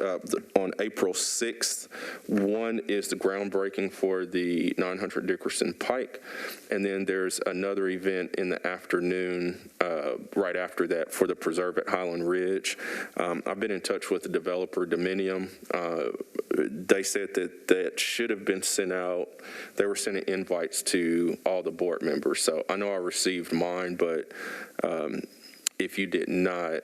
on April 6th. One is the groundbreaking for the 900 Dickerson Pike, and then there's another event in the afternoon right after that for the Preserve at Highland Ridge. I've been in touch with the developer, Dominium. They said that should have been sent out. They were sending invites to all the board members. So I know I received mine, but if you did not,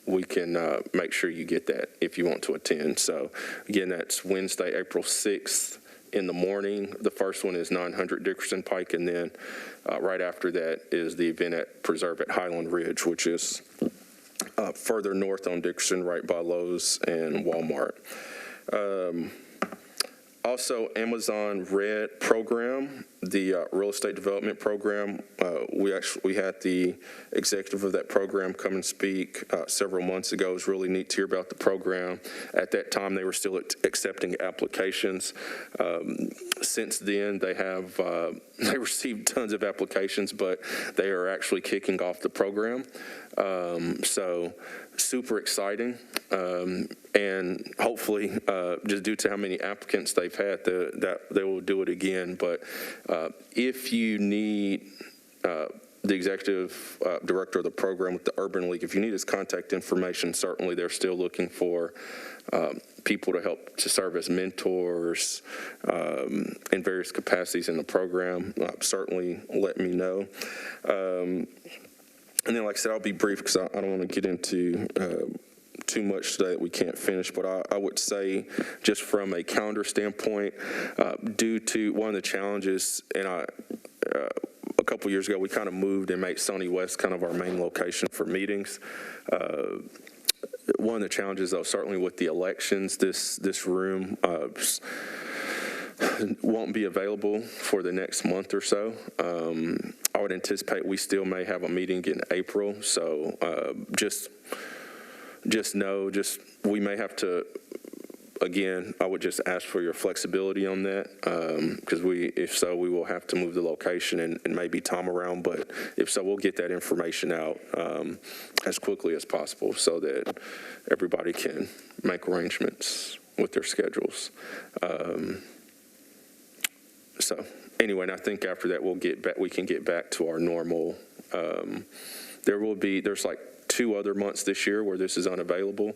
we can make sure you get that if you want to attend. So again, that's Wednesday, April 6th in the morning. The first one is 900 Dickerson Pike, and then right after that is the event at Preserve at Highland Ridge, which is further north on Dickerson, right by Lowe's and Walmart. Also, Amazon Red program, the real estate development program. We had the executive of that program come and speak several months ago. It was really neat to hear about the program. At that time, they were still accepting applications. Since then, they received tons of applications, but they are actually kicking off the program. So super exciting, and hopefully, just due to how many applicants they've had, that they will do it again. But if you need the executive director of the program with the Urban League, if you need his contact information, certainly they're still looking for people to help to serve as mentors in various capacities in the program. Certainly let me know. And then, like I said, I'll be brief because I don't want to get into too much today that we can't finish, but I would say just from a calendar standpoint, due to one of the challenges, and a couple years ago, we kind of moved and made Sonny West kind of our main location for meetings. One of the challenges, though, certainly with the elections, this room won't be available for the next month or so. I would anticipate we still may have a meeting in April, so just know, we may have to, again, I would just ask for your flexibility on that, because if so, we will have to move the location and maybe Tom around, but if so, we'll get that information out as quickly as possible so that everybody can make arrangements with their schedules. So anyway, and I think after that we can get back to our normal. There's like 2 other months this year where this is unavailable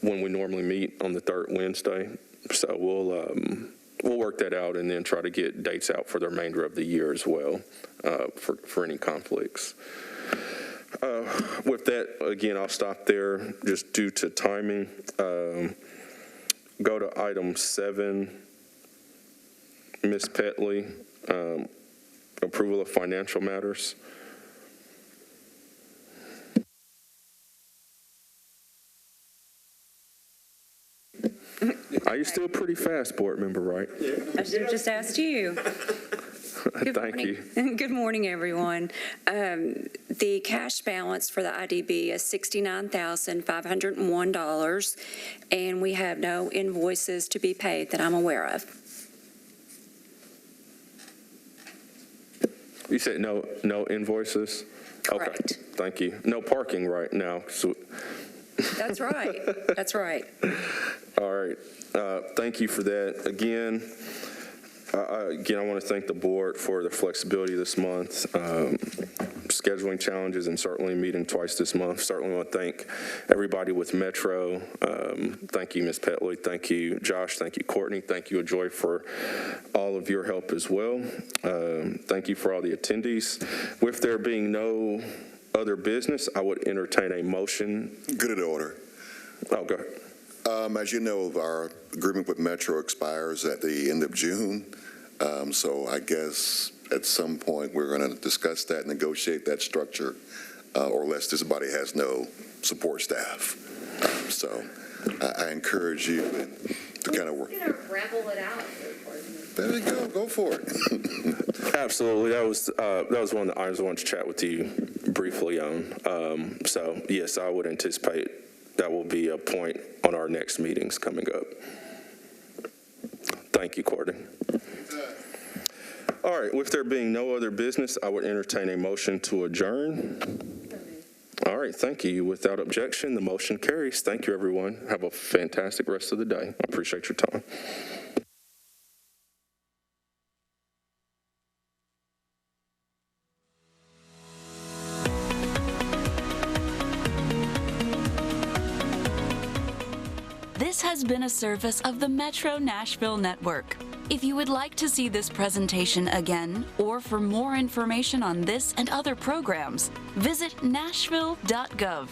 when we normally meet on the 3rd Wednesday. So we'll work that out and then try to get dates out for the remainder of the year as well for any conflicts. With that, again, I'll stop there just due to timing. Go to item 7. Ms. Petley, approval of financial matters. Are you still pretty fast, board member, right?
I should have just asked you.
Thank you.
Good morning, everyone. The cash balance for the IDB is $69,501, and we have no invoices to be paid that I'm aware of.
You said no invoices?
Correct.
Okay, thank you. No parking right now. So.
That's right. That's right.
All right. Thank you for that. Again, I want to thank the board for the flexibility this month, scheduling challenges, and certainly meeting twice this month. Certainly want to thank everybody with Metro. Thank you, Ms. Petley. Thank you, Josh. Thank you, Courtney. Thank you, Ajoy, for all of your help as well. Thank you for all the attendees. With there being no other business, I would entertain a motion.
Good in order.
Oh, go ahead.
As you know, our agreement with Metro expires at the end of June. So I guess at some point we're going to discuss that, negotiate that structure, or unless this body has no support staff. So I encourage you to kind of work.
We're going to ramble it out.
There you go. Go for it.
Absolutely. That was one of the items I wanted to chat with you briefly on. So yes, I would anticipate that will be a point on our next meetings coming up. Thank you, Courtney. All right, with there being no other business, I would entertain a motion to adjourn. All right, thank you. Without objection, the motion carries. Thank you, everyone. Have a fantastic rest of the day. I appreciate your time.
This has been a service of the Metro Nashville Network. If you would like to see this presentation again, or for more information on this and other programs, visit nashville.gov.